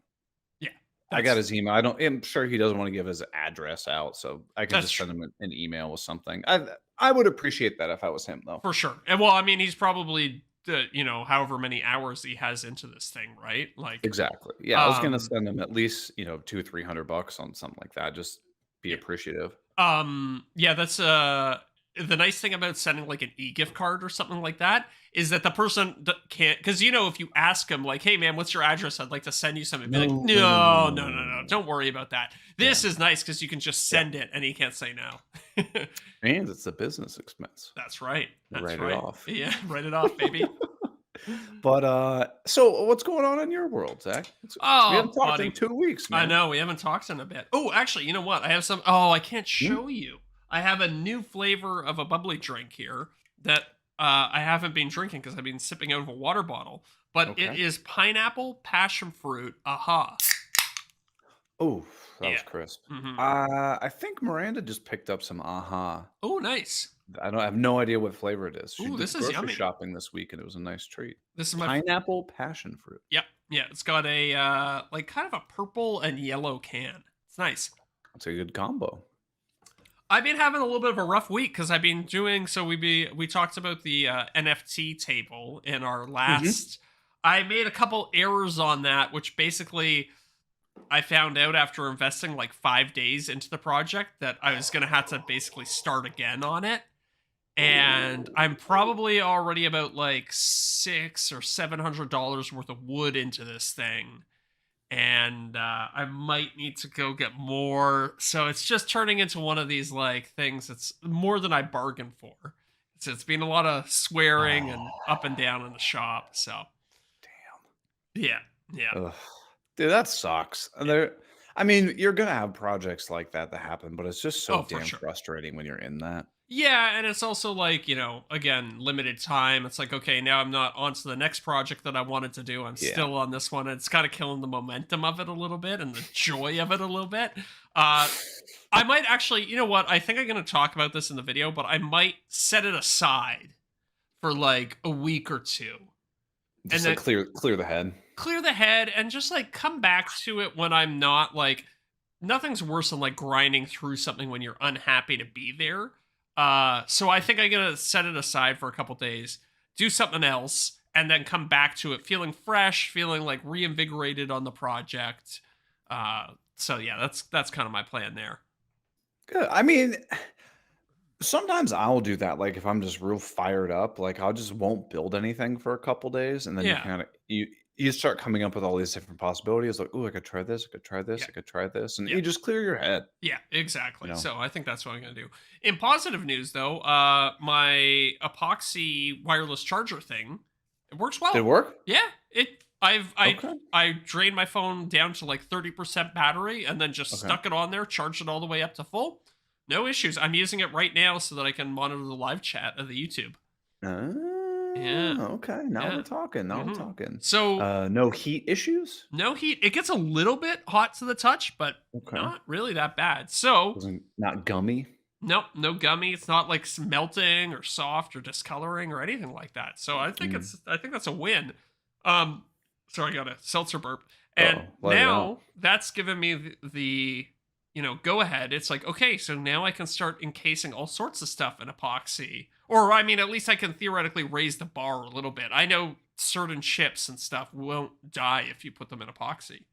Speaker 1: I got
Speaker 2: that's
Speaker 1: his email. I'm sure he doesn't want to give his address out, so I can
Speaker 2: that's
Speaker 1: just send
Speaker 2: true.
Speaker 1: him an email with something. I would appreciate that if I was him, though.
Speaker 2: For sure. And well, I mean, he's probably however many hours he has into this thing, right? Like,
Speaker 1: Exactly. Yeah, I was gonna
Speaker 2: um,
Speaker 1: send him at least, 2, $300 on something like that. Just be
Speaker 2: yeah.
Speaker 1: appreciative.
Speaker 2: Yeah, that's the nice thing about sending like an e-gift card or something like that is that the person can't, because if you ask them like, "Hey man, what's your address? I'd like to send you something," be like,
Speaker 1: No, no, no, no,
Speaker 2: "No,
Speaker 1: no,
Speaker 2: no,
Speaker 1: no,
Speaker 2: no,
Speaker 1: no,
Speaker 2: no,
Speaker 1: no.
Speaker 2: don't worry about that."
Speaker 1: Yeah,
Speaker 2: This is nice because you can just
Speaker 1: yeah.
Speaker 2: send it and he can't say no.
Speaker 1: And it's a business expense.
Speaker 2: That's right. That's
Speaker 1: Write it
Speaker 2: right.
Speaker 1: off.
Speaker 2: Yeah, write it off, baby.
Speaker 1: But, so what's going on in your world, Zach? We haven't
Speaker 2: Oh,
Speaker 1: talked in
Speaker 2: buddy.
Speaker 1: 2 weeks,
Speaker 2: I
Speaker 1: man.
Speaker 2: know we haven't talked in a bit. Oh, actually, you know what? I have some. Oh, I can't
Speaker 1: Hmm?
Speaker 2: show you. I have a new flavor of a bubbly drink here that I haven't been drinking because I've been sipping out of a water bottle. But it
Speaker 1: Okay.
Speaker 2: is pineapple passion fruit. Aha.
Speaker 1: Oh, that was
Speaker 2: Yeah.
Speaker 1: crisp.
Speaker 2: Hmm.
Speaker 1: I think Miranda just picked up some AHA.
Speaker 2: Oh, nice.
Speaker 1: I have no idea what flavor it is. She
Speaker 2: Ooh,
Speaker 1: did
Speaker 2: this is
Speaker 1: grocery
Speaker 2: yummy.
Speaker 1: shopping this week, and it was a nice treat.
Speaker 2: This is my.
Speaker 1: Pineapple passion fruit.
Speaker 2: Yep. Yeah. It's got a like kind of a purple and yellow can. It's nice.
Speaker 1: That's a good combo.
Speaker 2: I've been having a little bit of a rough week because I've been doing so. We talked about the NFT table in our
Speaker 1: Mhm.
Speaker 2: last. I made a couple errors on that, which basically I found out after investing like 5 days into the project that I was gonna have to basically start again on it. And I'm probably already about like $600 or $700 worth of wood into this thing, and I might need to go get more. So it's just turning into one of these like things that's more than I bargained for. It's been a lot of swearing and
Speaker 1: Oh,
Speaker 2: up and down in the shop. So yeah, yeah,
Speaker 1: ugh. Dude, that sucks. And
Speaker 2: yeah.
Speaker 1: I mean, you're gonna have projects like that that happen, but it's just so
Speaker 2: Oh, for
Speaker 1: damn
Speaker 2: sure.
Speaker 1: frustrating when you're in that.
Speaker 2: Yeah, and it's also like, again, limited time. It's like, okay, now I'm not on to the next project that I wanted to do. I'm
Speaker 1: Yeah.
Speaker 2: still on this one. And it's kind of killing the momentum of it a little bit and the joy of it a little bit. Uh, I might actually, you know what? I think I'm going to talk about this in the video, but I might set it aside for like a week or two and
Speaker 1: Just like
Speaker 2: then
Speaker 1: clear the head.
Speaker 2: clear the head and just like come back to it when I'm not like, nothing's worse than like grinding through something when you're unhappy to be there. So I think I'm gonna set it aside for a couple days, do something else, and then come back to it feeling fresh, feeling like reinvigorated on the project. So yeah, that's kind of my plan there.
Speaker 1: Good. I mean, sometimes I'll do that, like, if I'm just real fired up, like, I'll just won't build anything for a couple days, and then you
Speaker 2: Yeah,
Speaker 1: kinda you start coming up with all these different possibilities, like, "Ooh, I could try this, I could try this,
Speaker 2: yeah,
Speaker 1: I could try this," and
Speaker 2: yeah.
Speaker 1: you just clear your head,
Speaker 2: Yeah,
Speaker 1: you
Speaker 2: exactly.
Speaker 1: know?
Speaker 2: So I think that's what I'm gonna do. In positive news, though, my epoxy wireless charger thing, it works
Speaker 1: Did it
Speaker 2: well.
Speaker 1: work?
Speaker 2: Yeah, it.
Speaker 1: Okay,
Speaker 2: I drained my phone down to like 30% battery and then just
Speaker 1: okay.
Speaker 2: stuck it on there, charged it all the way up to full. No issues. I'm using it right now so that I can monitor the live chat of the YouTube. Yeah,
Speaker 1: Okay, now we're
Speaker 2: yeah.
Speaker 1: talking, now we're
Speaker 2: Hmm.
Speaker 1: talking.
Speaker 2: So
Speaker 1: No heat issues?
Speaker 2: no heat. It gets a little bit hot to the touch, but
Speaker 1: Okay.
Speaker 2: not really that bad. So
Speaker 1: Wasn't not gummy?
Speaker 2: nope, no gummy. It's not like melting or soft or discoloring or anything like that. So
Speaker 1: Mm.
Speaker 2: I think that's a win. Um, sorry, I got a seltzer burp. And
Speaker 1: Uh-oh, let it out.
Speaker 2: now that's given me the go ahead. It's like, okay, so now I can start encasing all sorts of stuff in epoxy. Or I mean, at least I can theoretically raise the bar a little bit. I know certain chips and stuff won't die if you put them in epoxy.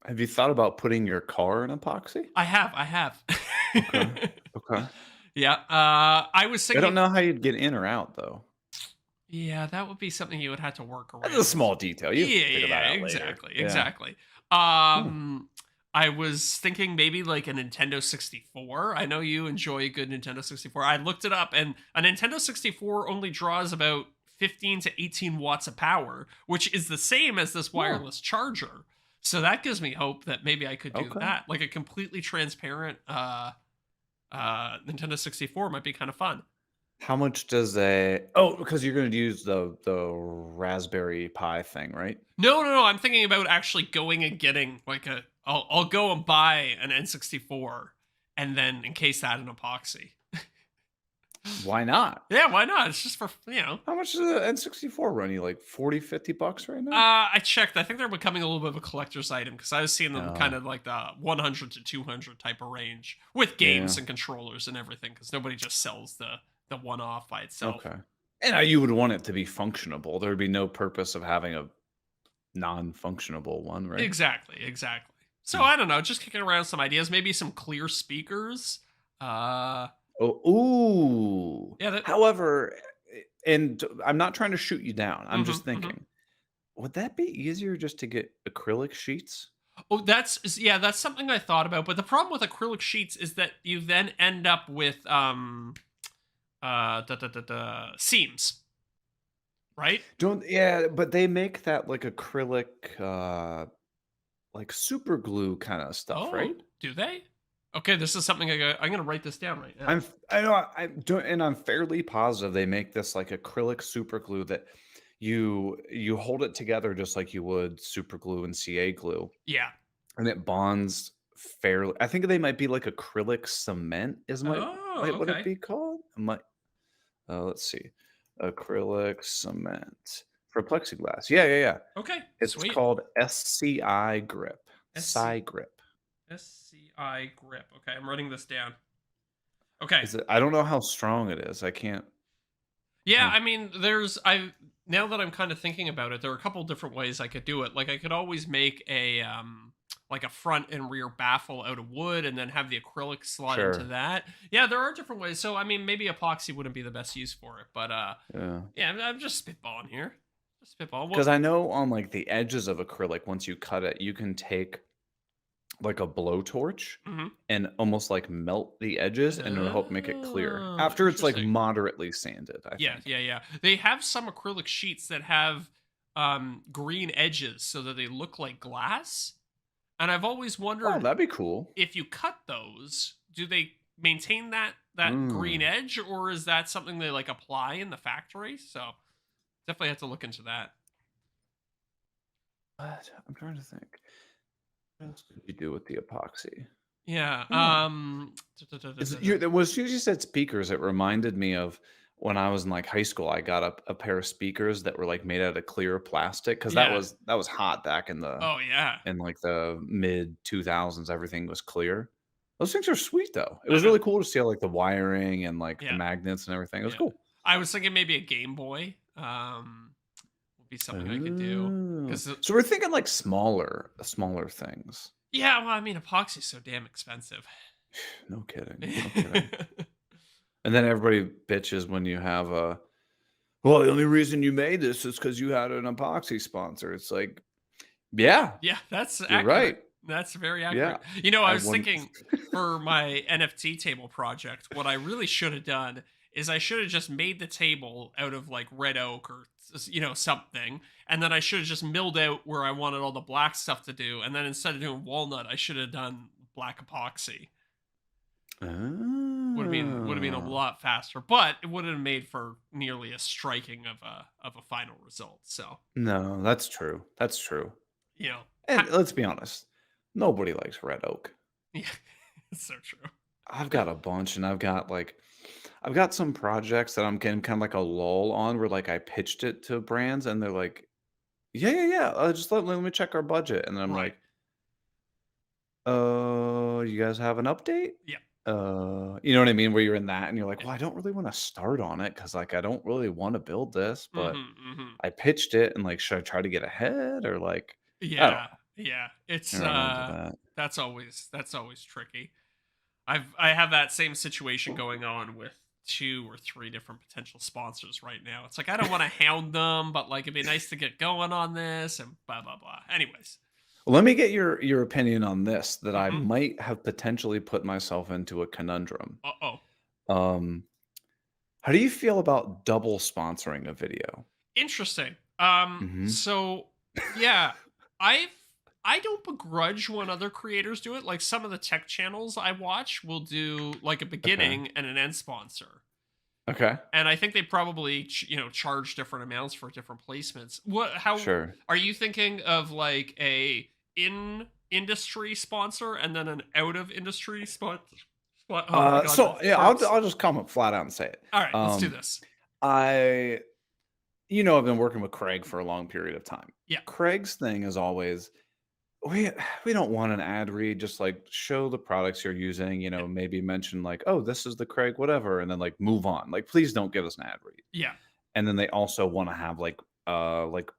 Speaker 1: Have you thought about putting your car in epoxy?
Speaker 2: I have.
Speaker 1: Okay, okay.
Speaker 2: Yeah. I was
Speaker 1: I don't
Speaker 2: thinking.
Speaker 1: know how you'd get in or out, though.
Speaker 2: Yeah, that would be something you would have to work
Speaker 1: That's a
Speaker 2: around.
Speaker 1: small detail, you
Speaker 2: Yeah,
Speaker 1: figure
Speaker 2: yeah,
Speaker 1: that out later.
Speaker 2: exactly,
Speaker 1: Yeah.
Speaker 2: exactly.
Speaker 1: Hmm.
Speaker 2: I was thinking maybe like a Nintendo 64. I know you enjoy a good Nintendo 64. I looked it up, and a Nintendo 64 only draws about 15 to 18 watts of power, which is the same as this
Speaker 1: Huh,
Speaker 2: wireless charger. So that gives me hope that maybe I could do
Speaker 1: okay.
Speaker 2: that. Like a completely transparent Nintendo 64 might be kind of fun.
Speaker 1: How much does a Oh, because you're gonna use the Raspberry Pi thing, right?
Speaker 2: No, no, no. I'm thinking about actually going and getting like a. I'll go and buy an N64 and then encase that in epoxy.
Speaker 1: Why not?
Speaker 2: Yeah, why not? It's just for
Speaker 1: How much does a N64 run you, like 40, $50 right now?
Speaker 2: I checked. I think they're becoming a little bit of a collector's item because I was seeing them kind
Speaker 1: Oh,
Speaker 2: of like the 100 to 200 type of range with
Speaker 1: yeah,
Speaker 2: games and controllers and everything. Because nobody just sells the one off by itself.
Speaker 1: okay. And, you would want it to be functionable. There would be no purpose of having a non-functionable one, right?
Speaker 2: Exactly, exactly. So
Speaker 1: Hmm.
Speaker 2: I don't know. Just kicking around some ideas. Maybe some clear speakers. Uh,
Speaker 1: Oh, ooh.
Speaker 2: Yeah, that.
Speaker 1: However, and I'm not trying to shoot you down. I'm
Speaker 2: Mhm,
Speaker 1: just
Speaker 2: mhm.
Speaker 1: thinking, would that be easier just to get acrylic sheets?
Speaker 2: Oh, yeah, that's something I thought about, but the problem with acrylic sheets is that you then end up with seams, right?
Speaker 1: Don't Yeah, but they make that like acrylic like super glue kind of stuff,
Speaker 2: Oh,
Speaker 1: right?
Speaker 2: do they? Okay, this is something I'm gonna write this down right now.
Speaker 1: I know I don't, and I'm fairly positive they make this like acrylic super glue that you hold it together just like you would super glue and CA glue,
Speaker 2: Yeah.
Speaker 1: and it bonds fairly. I think they might be like acrylic cement is
Speaker 2: Oh,
Speaker 1: might what it
Speaker 2: okay.
Speaker 1: be called? Might let's see, acrylic cement for plexiglass. Yeah, yeah, yeah.
Speaker 2: Okay,
Speaker 1: It's
Speaker 2: sweet.
Speaker 1: called SCI grip,
Speaker 2: SC
Speaker 1: Sci grip.
Speaker 2: SCI grip. Okay, I'm writing this down. Okay.
Speaker 1: Is it? I don't know how strong it is. I can't.
Speaker 2: Yeah,
Speaker 1: Huh.
Speaker 2: I mean, I now that I'm kind of thinking about it, there are a couple different ways I could do it. Like I could always make a like a front and rear baffle out of wood and then have the acrylic slot into
Speaker 1: Sure.
Speaker 2: that. Yeah, there are different ways. So I mean, maybe epoxy wouldn't be the best use for it, but
Speaker 1: Yeah.
Speaker 2: yeah, I'm just spitballing here. Just spitball.
Speaker 1: Because
Speaker 2: Well,
Speaker 1: I know on like the edges of acrylic, once you cut it, you can take like a blowtorch
Speaker 2: mhm.
Speaker 1: and almost like melt the edges and it'll help make it clear
Speaker 2: Oh,
Speaker 1: after it's like
Speaker 2: interesting.
Speaker 1: moderately sanded, I
Speaker 2: Yeah,
Speaker 1: think.
Speaker 2: yeah, yeah. They have some acrylic sheets that have green edges so that they look like glass. And I've always
Speaker 1: Oh,
Speaker 2: wondered,
Speaker 1: that'd be cool.
Speaker 2: if you cut those, do they maintain that green
Speaker 1: Mm.
Speaker 2: edge, or is that something they like apply in the factory? So definitely have to look into that.
Speaker 1: What? I'm trying to think. What else could you do with the epoxy?
Speaker 2: Yeah.
Speaker 1: Huh. Is it,
Speaker 2: Da.
Speaker 1: well, as soon as you said speakers, it reminded me of when I was in like high school. I got a pair of speakers that were like made out of clear plastic because
Speaker 2: Yeah.
Speaker 1: that was hot back
Speaker 2: Oh yeah.
Speaker 1: in like the mid 2000s. Everything was clear. Those things are sweet though. It
Speaker 2: I
Speaker 1: was
Speaker 2: know.
Speaker 1: really cool to see like the wiring and like the
Speaker 2: Yeah.
Speaker 1: magnets and everything. It was
Speaker 2: Yeah.
Speaker 1: cool.
Speaker 2: I was thinking maybe a Game Boy would be something I could do
Speaker 1: Oh,
Speaker 2: because
Speaker 1: so we're thinking like smaller things.
Speaker 2: yeah. Well, I mean, epoxy's so damn expensive.
Speaker 1: No kidding. No kidding. And then everybody bitches when you have a, well, the only reason you made this is because you had an epoxy sponsor. It's like, yeah,
Speaker 2: Yeah, that's
Speaker 1: you're
Speaker 2: accurate.
Speaker 1: right.
Speaker 2: That's very
Speaker 1: Yeah,
Speaker 2: accurate. You know, I
Speaker 1: I
Speaker 2: was
Speaker 1: wouldn't.
Speaker 2: thinking for my NFT table project, what I really should have done is I should have just made the table out of like red oak or something, and then I should have just milled out where I wanted all the black stuff to do, and then instead of doing walnut, I should have done black epoxy. Would have been a
Speaker 1: Oh.
Speaker 2: lot faster, but it wouldn't have made for nearly as striking of a final result. So,
Speaker 1: No, that's true. That's true.
Speaker 2: you know,
Speaker 1: And let's be honest, nobody likes red oak.
Speaker 2: yeah, it's so true.
Speaker 1: I've got a bunch, and I've got some projects that I'm getting kind of like a lull on where like I pitched it to brands and they're like, yeah, yeah, yeah. Just let me check our budget. And then I'm
Speaker 2: Right.
Speaker 1: like, you guys have an update?
Speaker 2: Yeah.
Speaker 1: You know what I mean? Where you're in that and you're like,
Speaker 2: Yeah.
Speaker 1: well, I don't really want to start on it because like I don't really want to build this, but
Speaker 2: Mhm, mhm.
Speaker 1: I pitched it and like, should I try to get ahead or like I don't
Speaker 2: Yeah,
Speaker 1: know.
Speaker 2: yeah. It's
Speaker 1: I run into that.
Speaker 2: that's always tricky. I have that same situation going on with 2 or 3 different potential sponsors right now. It's like I don't want to hound them, but like it'd be nice to get going on this and blah blah blah. Anyways.
Speaker 1: Well, let me get your opinion on this that I
Speaker 2: Mhm.
Speaker 1: might have potentially put myself into a conundrum.
Speaker 2: Uh-oh.
Speaker 1: Um, how do you feel about double sponsoring a video?
Speaker 2: Interesting.
Speaker 1: Mhm.
Speaker 2: So yeah, I've I don't begrudge when other creators do it. Like some of the tech channels I watch will do like a
Speaker 1: Okay.
Speaker 2: beginning and an end sponsor.
Speaker 1: Okay.
Speaker 2: And I think they probably charge different amounts for different placements. What how
Speaker 1: Sure.
Speaker 2: are you thinking of like a in industry sponsor and then an out of industry spot? Oh my god, the
Speaker 1: So yeah,
Speaker 2: burps.
Speaker 1: I'll just come flat out and say it.
Speaker 2: All right, let's do
Speaker 1: Um,
Speaker 2: this.
Speaker 1: I I've been working with Craig for a long period of time.
Speaker 2: Yeah.
Speaker 1: Craig's thing is always we we don't want an ad read. Just like show the products you're using.
Speaker 2: Yeah.
Speaker 1: Maybe mention like, oh, this is the Craig whatever, and then like move on. Like, please don't give us an ad read.
Speaker 2: Yeah.
Speaker 1: And then they also want to have like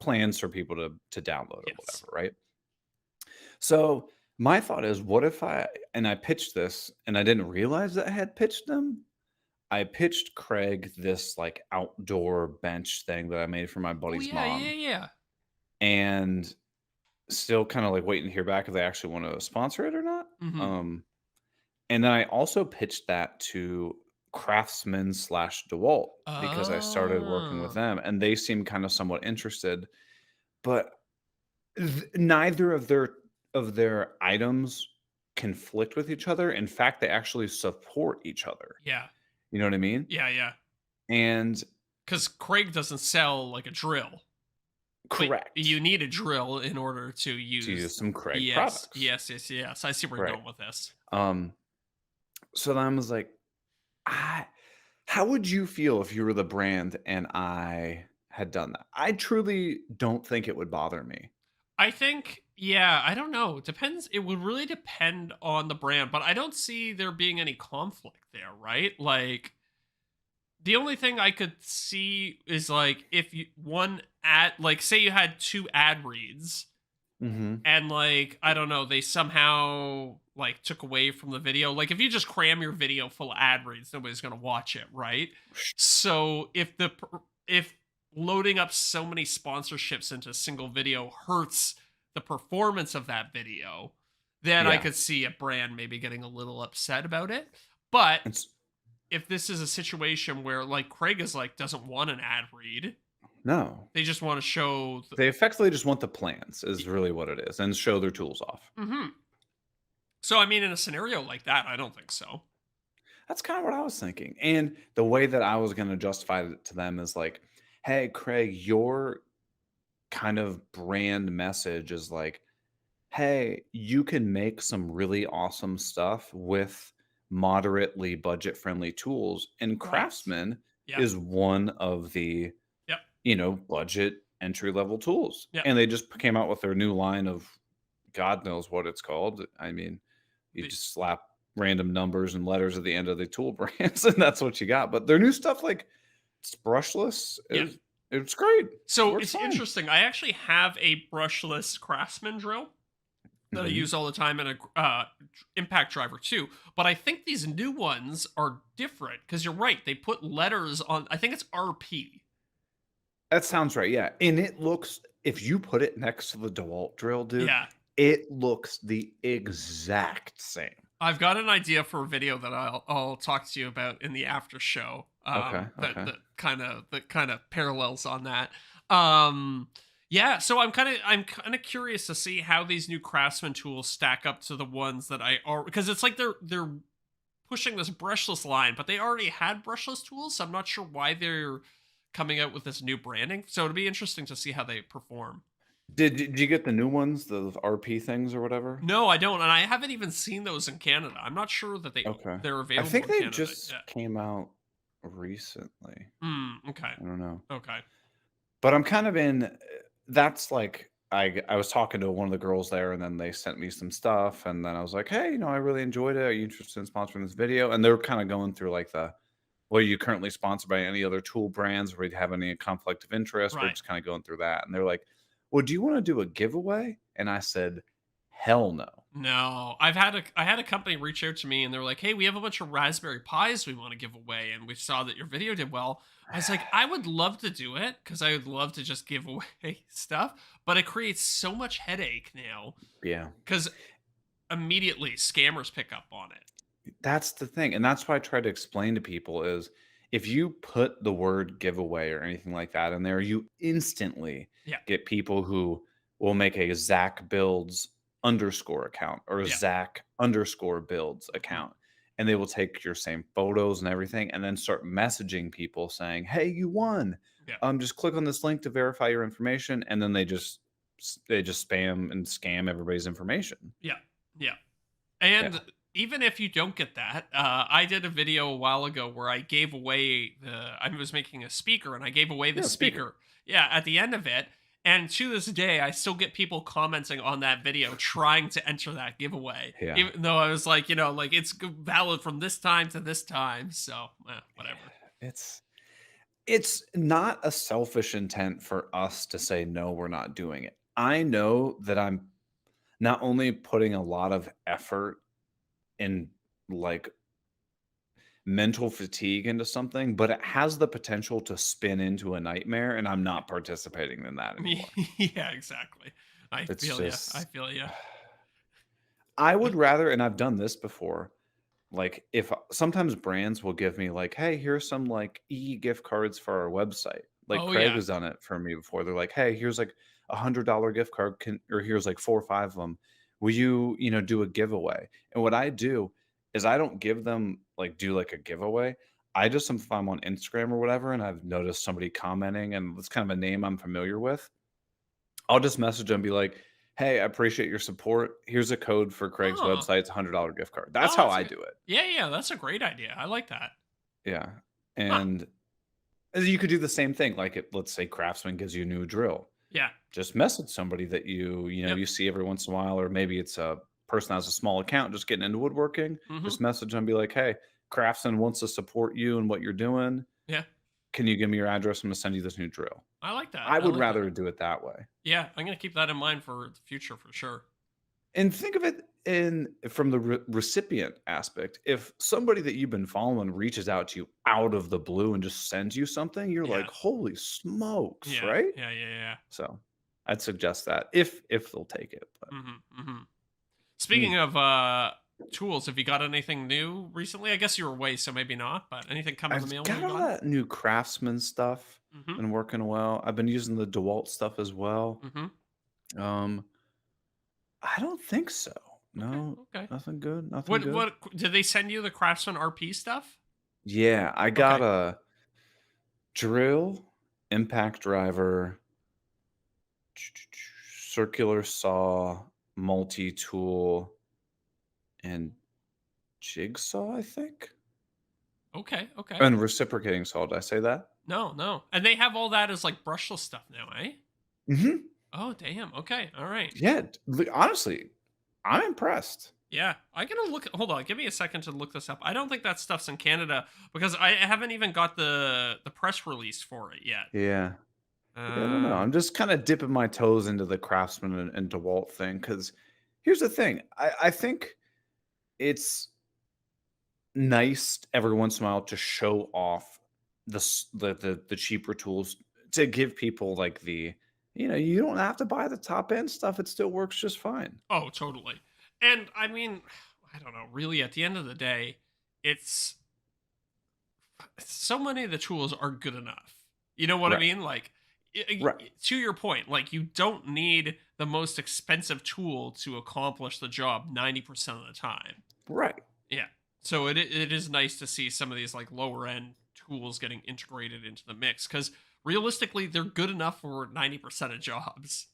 Speaker 1: plans for people to download or
Speaker 2: Yes.
Speaker 1: whatever, right? So my thought is, what if I pitched this and I didn't realize that I had pitched them? I pitched Craig this like outdoor bench thing that I made for my
Speaker 2: Oh
Speaker 1: buddy's
Speaker 2: yeah, yeah,
Speaker 1: mom,
Speaker 2: yeah.
Speaker 1: and still kind of like waiting to hear back if they actually want to sponsor it or not.
Speaker 2: Mm-hmm.
Speaker 1: Um, and then I also pitched that to Craftsman slash DeWalt because I started working with
Speaker 2: Oh,
Speaker 1: them, and they seem kind of somewhat interested. But neither of their items conflict with each other. In fact, they actually support each other.
Speaker 2: yeah,
Speaker 1: You know what I mean?
Speaker 2: yeah, yeah.
Speaker 1: And
Speaker 2: Because Craig doesn't sell like a drill, but
Speaker 1: correct,
Speaker 2: you need a drill in order to
Speaker 1: to use
Speaker 2: use.
Speaker 1: some Craig
Speaker 2: Yes,
Speaker 1: products.
Speaker 2: yes, yes, yes. I see where you're
Speaker 1: Right.
Speaker 2: going with this.
Speaker 1: Um, so then I was like, I how would you feel if you were the brand and I had done that? I truly don't think it would bother me.
Speaker 2: I think, yeah, I don't know. It depends. It would really depend on the brand, but I don't see there being any conflict there, right? Like, the only thing I could see is like if you one ad, like say you had two ad reads
Speaker 1: Mhm.
Speaker 2: and like I don't know, they somehow like took away from the video. Like if you just cram your video full of ad reads, nobody's gonna watch it, right? So if loading up so many sponsorships into a single video hurts the performance of that video, then I
Speaker 1: Yeah.
Speaker 2: could see a brand maybe getting a little upset about it. But
Speaker 1: It's
Speaker 2: if this is a situation where like Craig is like doesn't want an ad read,
Speaker 1: no.
Speaker 2: they just want to show
Speaker 1: They effectively just want the plans is really what it is, and show their tools off.
Speaker 2: hmm. So I mean in a scenario like that, I don't think so.
Speaker 1: That's kinda what I was thinking, and the way that I was gonna justify it to them is like, "Hey, Craig, your kind of brand message is like, hey, you can make some really awesome stuff with moderately budget-friendly tools, and
Speaker 2: Right.
Speaker 1: Craftsman
Speaker 2: Yep.
Speaker 1: is one of the,
Speaker 2: Yep.
Speaker 1: budget entry-level tools."
Speaker 2: Yep.
Speaker 1: And they just came out with their new line of God knows what it's called. I mean, you
Speaker 2: The,
Speaker 1: just slap random numbers and letters at the end of the tool brands, and that's what you got. But their new stuff, like it's brushless,
Speaker 2: yeah.
Speaker 1: is it's great.
Speaker 2: So
Speaker 1: Works
Speaker 2: it's
Speaker 1: fine.
Speaker 2: interesting. I actually have a brushless Craftsman drill that I
Speaker 1: Mhm.
Speaker 2: use all the time in a impact driver too. But I think these new ones are different because you're right. They put letters on. I think it's RP.
Speaker 1: That sounds right, yeah, and it looks if you put it next to the DeWalt drill, dude,
Speaker 2: Yeah.
Speaker 1: it looks the exact same.
Speaker 2: I've got an idea for a video that I'll talk to you about in the after show.
Speaker 1: Okay,
Speaker 2: That
Speaker 1: okay.
Speaker 2: that kind of parallels on that. Um, yeah. So I'm kind of curious to see how these new Craftsman tools stack up to the ones that I are because it's like they're pushing this brushless line, but they already had brushless tools. So I'm not sure why they're coming out with this new branding. So it'll be interesting to see how they perform.
Speaker 1: Did you get the new ones, the RP things or whatever?
Speaker 2: No, I don't, and I haven't even seen those in Canada. I'm not sure that
Speaker 1: Okay.
Speaker 2: they're
Speaker 1: I
Speaker 2: available
Speaker 1: think
Speaker 2: in
Speaker 1: they
Speaker 2: Canada
Speaker 1: just
Speaker 2: yet.
Speaker 1: came out recently.
Speaker 2: Okay.
Speaker 1: I don't know.
Speaker 2: Okay.
Speaker 1: But I'm kind of in that's like I was talking to one of the girls there, and then they sent me some stuff, and then I was like, "Hey, I really enjoyed it. Are you interested in sponsoring this video?" And they were kind of going through like the, "Well, are you currently sponsored by any other tool brands, or do you have any conflict of interest?" We're
Speaker 2: Right.
Speaker 1: just kind of going through that, and they're like, "Well, do you want to do a giveaway?" And I said, "Hell no."
Speaker 2: No, I had a company reach out to me and they're like, "Hey, we have a bunch of Raspberry Pis we want to give away, and we saw that your video did well." I was like, "I would love to do it because I would love to just give away stuff, but it creates so much headache now
Speaker 1: Yeah.
Speaker 2: because immediately scammers pick up on it."
Speaker 1: That's the thing, and that's why I try to explain to people is if you put the word giveaway or anything like that in there, you instantly
Speaker 2: Yeah.
Speaker 1: get people who will make a Zach Builds underscore account or a
Speaker 2: Yeah.
Speaker 1: Zach underscore builds
Speaker 2: Mhm.
Speaker 1: account. And they will take your same photos and everything and then start messaging people saying, "Hey, you won.
Speaker 2: Yeah.
Speaker 1: Just click on this link to verify your information." And then they just spam and scam everybody's information.
Speaker 2: Yeah. Yeah.
Speaker 1: Yeah.
Speaker 2: And even if you don't get that, I did a video a while ago where I gave away I was making a speaker and I gave away the
Speaker 1: Yeah, speaker.
Speaker 2: speaker. Yeah, at the end of it. And to this day, I still get people commenting on that video trying to enter that giveaway.
Speaker 1: Yeah.
Speaker 2: Even though I was like, like it's valid from this time to this time. So, whatever.
Speaker 1: It's It's not a selfish intent for us to say, "No, we're not doing it." I know that I'm not only putting a lot of effort in, like, mental fatigue into something, but it has the potential to spin into a nightmare, and I'm not participating in that anymore.
Speaker 2: Yeah, exactly. I
Speaker 1: It's
Speaker 2: feel you. I
Speaker 1: just
Speaker 2: feel you.
Speaker 1: I would rather, and I've done this before, like, if sometimes brands will give me like, "Hey, here's some, like, gift cards for our website." Like,
Speaker 2: Oh
Speaker 1: Craig
Speaker 2: yeah.
Speaker 1: has done it for me before. They're like, "Hey, here's, like, $100 gift card, or here's, like, 4 or 5 of them. Will you, do a giveaway?" And what I do is I don't give them like, do, like, a giveaway. I just if I'm on Instagram or whatever, and I've noticed somebody commenting and it's kind of a name I'm familiar with, I'll just message them and be like, "Hey, I appreciate your support. Here's a code for Craig's
Speaker 2: Oh,
Speaker 1: website. It's $100 gift card." That's
Speaker 2: oh,
Speaker 1: how
Speaker 2: that's
Speaker 1: I
Speaker 2: a good.
Speaker 1: do it.
Speaker 2: Yeah, yeah, that's a great idea. I like that.
Speaker 1: Yeah,
Speaker 2: Huh.
Speaker 1: and you could do the same thing, like, let's say Craftsman gives you a new drill.
Speaker 2: Yeah.
Speaker 1: Just message somebody that
Speaker 2: Yep.
Speaker 1: you see every once in a while, or maybe it's a person that has a small account just getting into woodworking.
Speaker 2: Mhm.
Speaker 1: Just message them, be like, "Hey, Craftsman wants to support you and what you're doing.
Speaker 2: Yeah.
Speaker 1: Can you give me your address? I'm gonna send you this new drill."
Speaker 2: I like that.
Speaker 1: I
Speaker 2: I
Speaker 1: would
Speaker 2: like that.
Speaker 1: rather do it that way.
Speaker 2: Yeah, I'm gonna keep that in mind for the future for sure.
Speaker 1: And think of it in from the recipient aspect. If somebody that you've been following reaches out to you out of the blue and just sends you something, you're like,
Speaker 2: Yeah.
Speaker 1: "Holy smokes!"
Speaker 2: Yeah.
Speaker 1: Right?
Speaker 2: Yeah. Yeah. Yeah.
Speaker 1: So I'd suggest that if they'll take it. But
Speaker 2: Mhm. Mhm.
Speaker 1: mm.
Speaker 2: Speaking of tools, have you got anything new recently? I guess you were away, so maybe not. But anything come in the
Speaker 1: I've
Speaker 2: mail while
Speaker 1: got
Speaker 2: you're
Speaker 1: all
Speaker 2: gone?
Speaker 1: that new Craftsman stuff.
Speaker 2: Mhm.
Speaker 1: Been working well. I've been using the DeWalt stuff as well.
Speaker 2: Mhm.
Speaker 1: Um, I don't think so.
Speaker 2: Okay.
Speaker 1: No,
Speaker 2: Okay.
Speaker 1: nothing good. Nothing
Speaker 2: What
Speaker 1: good.
Speaker 2: did they send you the Craftsman RP stuff?
Speaker 1: Yeah, I got
Speaker 2: Okay.
Speaker 1: a drill, impact driver, circular saw, multi-tool, and jigsaw, I think?
Speaker 2: Okay. Okay.
Speaker 1: And reciprocating saw, did I say that?
Speaker 2: No, no. And they have all that as like brushless stuff now, eh?
Speaker 1: Mhm.
Speaker 2: Oh, damn. Okay. All right.
Speaker 1: Yeah, honestly, I'm impressed.
Speaker 2: Yeah, I gotta look. Hold on, give me a second to look this up. I don't think that stuff's in Canada because I haven't even got the press release for it yet.
Speaker 1: Yeah. Yeah, I don't know.
Speaker 2: Um.
Speaker 1: I'm just kinda dipping my toes into the Craftsman and DeWalt thing. Because here's the thing, I think it's nice every once in a while to show off the cheaper tools to give people, like, you don't have to buy the top end stuff, it still works just fine.
Speaker 2: Oh, totally. And I mean, I don't know. Really, at the end of the day, it's so many of the tools are good enough. You know what I
Speaker 1: Right,
Speaker 2: mean? Like,
Speaker 1: right,
Speaker 2: to your point, like you don't need the most expensive tool to accomplish the job 90% of the time.
Speaker 1: right,
Speaker 2: Yeah. So it is nice to see some of these like lower end tools getting integrated into the mix because realistically, they're good enough for 90% of jobs.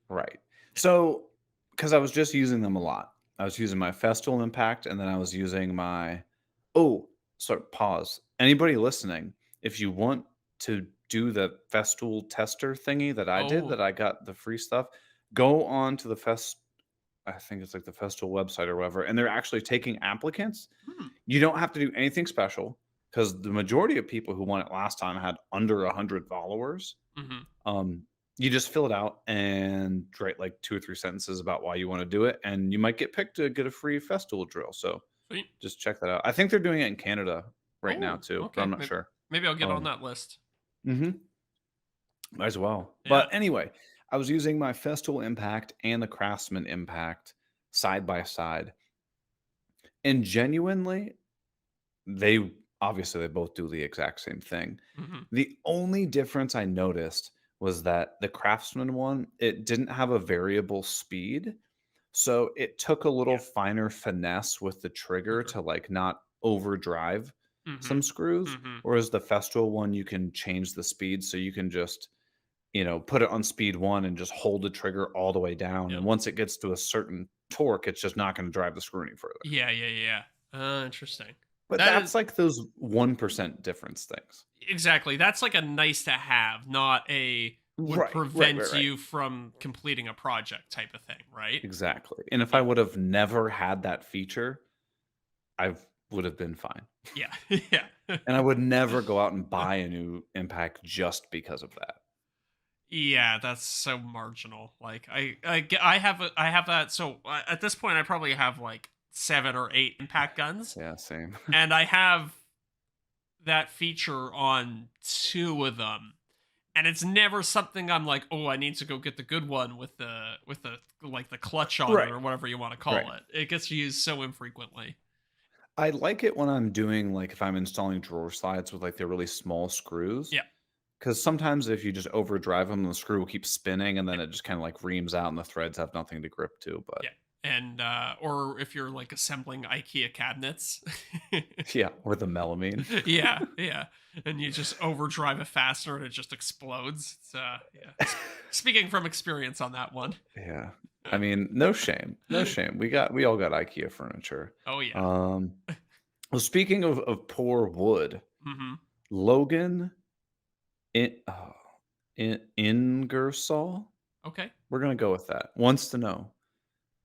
Speaker 1: right.
Speaker 2: Yeah.
Speaker 1: So, because I was just using them a lot. I was using my Festool Impact, and then I was using my oh, sorry, pause. Anybody listening, if you want to do the Festool tester thingy that I did,
Speaker 2: Oh.
Speaker 1: that I got the free stuff, go on to the I think it's like the Festool website or whatever, and they're actually taking applicants.
Speaker 2: Hmm.
Speaker 1: You don't have to do anything special because the majority of people who won it last time had under 100 followers.
Speaker 2: Hmm.
Speaker 1: Um, you just fill it out and write like 2 or 3 sentences about why you wanna do it, and you might get picked to get a free Festool drill, so
Speaker 2: Sweet.
Speaker 1: just check that out. I think they're doing it in Canada right now
Speaker 2: Oh.
Speaker 1: too, but I'm
Speaker 2: Okay.
Speaker 1: not sure.
Speaker 2: Maybe I'll get on
Speaker 1: Um
Speaker 2: that list.
Speaker 1: Mhm. Might as well.
Speaker 2: Yeah.
Speaker 1: But anyway, I was using my Festool Impact and the Craftsman Impact side by side, and genuinely, they obviously, they both do the exact same thing.
Speaker 2: Hmm.
Speaker 1: The only difference I noticed was that the Craftsman one, it didn't have a variable speed, so it took a little
Speaker 2: Yeah.
Speaker 1: finer finesse with the trigger
Speaker 2: Trigger.
Speaker 1: to, like, not overdrive
Speaker 2: Hmm.
Speaker 1: some screws,
Speaker 2: Hmm.
Speaker 1: whereas the Festool one, you can change the speed, so you can just, put it on speed 1 and just hold the trigger all the way down,
Speaker 2: Yep.
Speaker 1: and once it gets to a certain torque, it's just not gonna drive the screw any further.
Speaker 2: Yeah. Yeah. Yeah. Interesting.
Speaker 1: But
Speaker 2: That is
Speaker 1: that's like those 1% difference things.
Speaker 2: exactly. That's like a nice to have, not a would
Speaker 1: Right, right, right,
Speaker 2: prevent
Speaker 1: right.
Speaker 2: you from completing a project type of thing, right?
Speaker 1: Exactly, and if I
Speaker 2: Yeah.
Speaker 1: would have never had that feature, I would have been fine,
Speaker 2: Yeah. Yeah.
Speaker 1: and I would never go out and buy a new Impact just because of that.
Speaker 2: Yeah, that's so marginal. Like I have that. So at this point, I probably have like 7 or 8 impact guns,
Speaker 1: Yeah, same.
Speaker 2: and I have that feature on 2 of them, and it's never something I'm like, "Oh, I need to go get the good one with the like the clutch on it
Speaker 1: Right.
Speaker 2: or whatever you want to
Speaker 1: Right.
Speaker 2: call it." It gets used so infrequently.
Speaker 1: I like it when I'm doing like if I'm installing drawer slides with like the really small screws.
Speaker 2: Yeah.
Speaker 1: Because sometimes if you just overdrive them, the screw will keep spinning and
Speaker 2: Yeah.
Speaker 1: then it just kind of like reams out and the threads have nothing to grip to. But
Speaker 2: Yeah. And or if you're like assembling IKEA cabinets.
Speaker 1: yeah, or the melamine.
Speaker 2: Yeah, yeah. And you just overdrive it faster and it just explodes. It's yeah. Speaking from experience on that one.
Speaker 1: Yeah. I mean, no shame. No shame. We all got IKEA furniture.
Speaker 2: Oh yeah.
Speaker 1: Um well speaking of poor wood,
Speaker 2: Mhm.
Speaker 1: Logan Ingersoll,
Speaker 2: Okay.
Speaker 1: we're gonna go with that. Wants to know,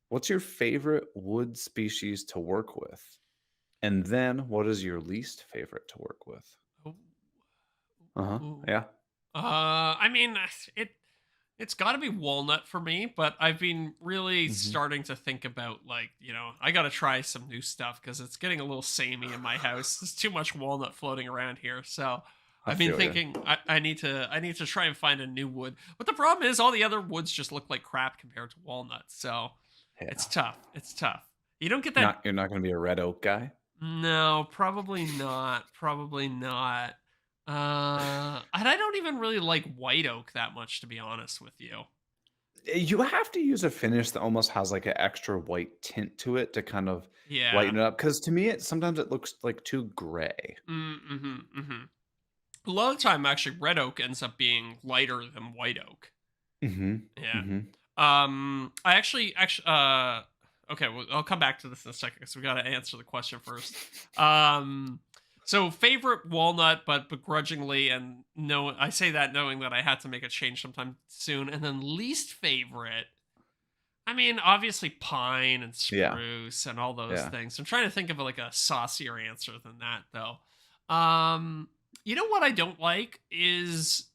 Speaker 1: what's your favorite wood species to work with? And then what is your least favorite to work with?
Speaker 2: Oh,
Speaker 1: Uh-huh.
Speaker 2: ooh.
Speaker 1: Yeah.
Speaker 2: I mean, it's got to be walnut for me, but I've been really
Speaker 1: Mhm.
Speaker 2: starting to think about like, I got to try some new stuff because it's getting a little samey in my house. There's too much walnut floating around here, so
Speaker 1: I
Speaker 2: I've been
Speaker 1: feel you.
Speaker 2: thinking I need to try and find a new wood. But the problem is all the other woods just look like crap compared to walnuts, so it's
Speaker 1: Yeah.
Speaker 2: tough. It's tough. You don't get that.
Speaker 1: You're not gonna be a red oak guy?
Speaker 2: No, probably not. Probably not. And I don't even really like white oak that much, to be honest with you.
Speaker 1: You have to use a finish that almost has, like, an extra white tint to it to kind of
Speaker 2: Yeah.
Speaker 1: lighten it up. Because to me, sometimes it looks, like, too gray.
Speaker 2: Mm-hmm. Mm-hmm. A lot of the time, actually, red oak ends up being lighter than white oak.
Speaker 1: Mhm.
Speaker 2: Yeah.
Speaker 1: Mhm.
Speaker 2: I actually, okay, well, I'll come back to this in a second because we got to answer the question first. Um, so favorite walnut, but begrudgingly, and no, I say that knowing that I had to make a change sometime soon. And then least favorite, I mean, obviously pine and
Speaker 1: Yeah.
Speaker 2: spruce and all those
Speaker 1: Yeah.
Speaker 2: things. I'm trying to think of like a saucier answer than that, though. Um, you know what I don't like is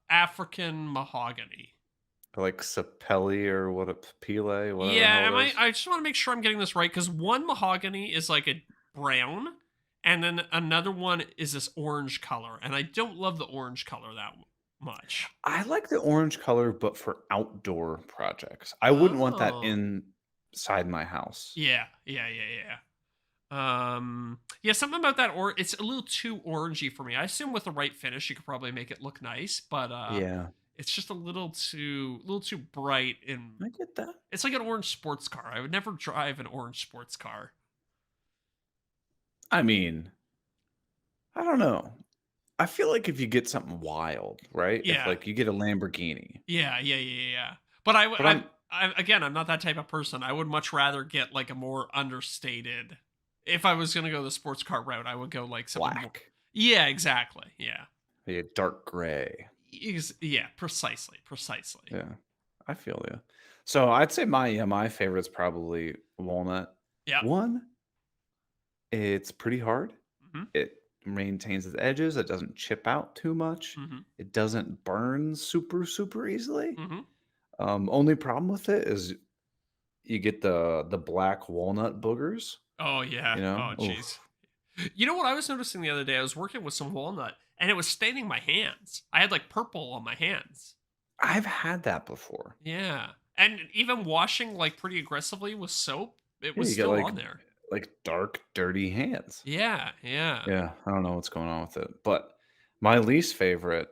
Speaker 2: African mahogany.
Speaker 1: Like Sapelli or what a Pile, whatever the
Speaker 2: Yeah,
Speaker 1: hell
Speaker 2: am
Speaker 1: it
Speaker 2: I?
Speaker 1: is.
Speaker 2: I just want to make sure I'm getting this right because one mahogany is like a brown, and then another one is this orange color, and I don't love the orange color that much.
Speaker 1: I like the orange color, but for outdoor projects. I wouldn't want that
Speaker 2: Oh,
Speaker 1: inside my house.
Speaker 2: yeah, yeah, yeah, yeah. Yeah, something about that, or it's a little too orangey for me. I assume with the right finish, you could probably make it look nice, but
Speaker 1: Yeah.
Speaker 2: it's just a little too bright, and
Speaker 1: I get that.
Speaker 2: it's like an orange sports car. I would never drive an orange sports car.
Speaker 1: I mean, I don't know. I feel like if you get something wild, right? If,
Speaker 2: Yeah,
Speaker 1: like, you get a Lamborghini,
Speaker 2: yeah, yeah, yeah, yeah, yeah. But I, w-
Speaker 1: but I'm
Speaker 2: I, again, I'm not that type of person. I would much rather get like a more understated. If I was gonna go the sports car route, I would go like something more.
Speaker 1: black,
Speaker 2: Yeah, exactly. Yeah,
Speaker 1: yeah, dark gray.
Speaker 2: yeah, precisely, precisely.
Speaker 1: Yeah, I feel you. So I'd say my favorite's probably walnut.
Speaker 2: Yeah.
Speaker 1: One, it's pretty hard.
Speaker 2: Hmm.
Speaker 1: It maintains its edges. It doesn't chip out too much.
Speaker 2: Hmm.
Speaker 1: It doesn't burn super easily.
Speaker 2: Hmm.
Speaker 1: Only problem with it is you get the black walnut boogers.
Speaker 2: Oh yeah.
Speaker 1: You know,
Speaker 2: Oh
Speaker 1: oof.
Speaker 2: jeez. You know what I was noticing the other day? I was working with some walnut, and it was staining my hands. I had like purple on my hands.
Speaker 1: I've had that before.
Speaker 2: Yeah, and even washing like pretty aggressively with soap, it
Speaker 1: Yeah,
Speaker 2: was
Speaker 1: you get
Speaker 2: still on there.
Speaker 1: like dark, dirty hands.
Speaker 2: Yeah, yeah.
Speaker 1: Yeah, I don't know what's going on with it. But my least favorite,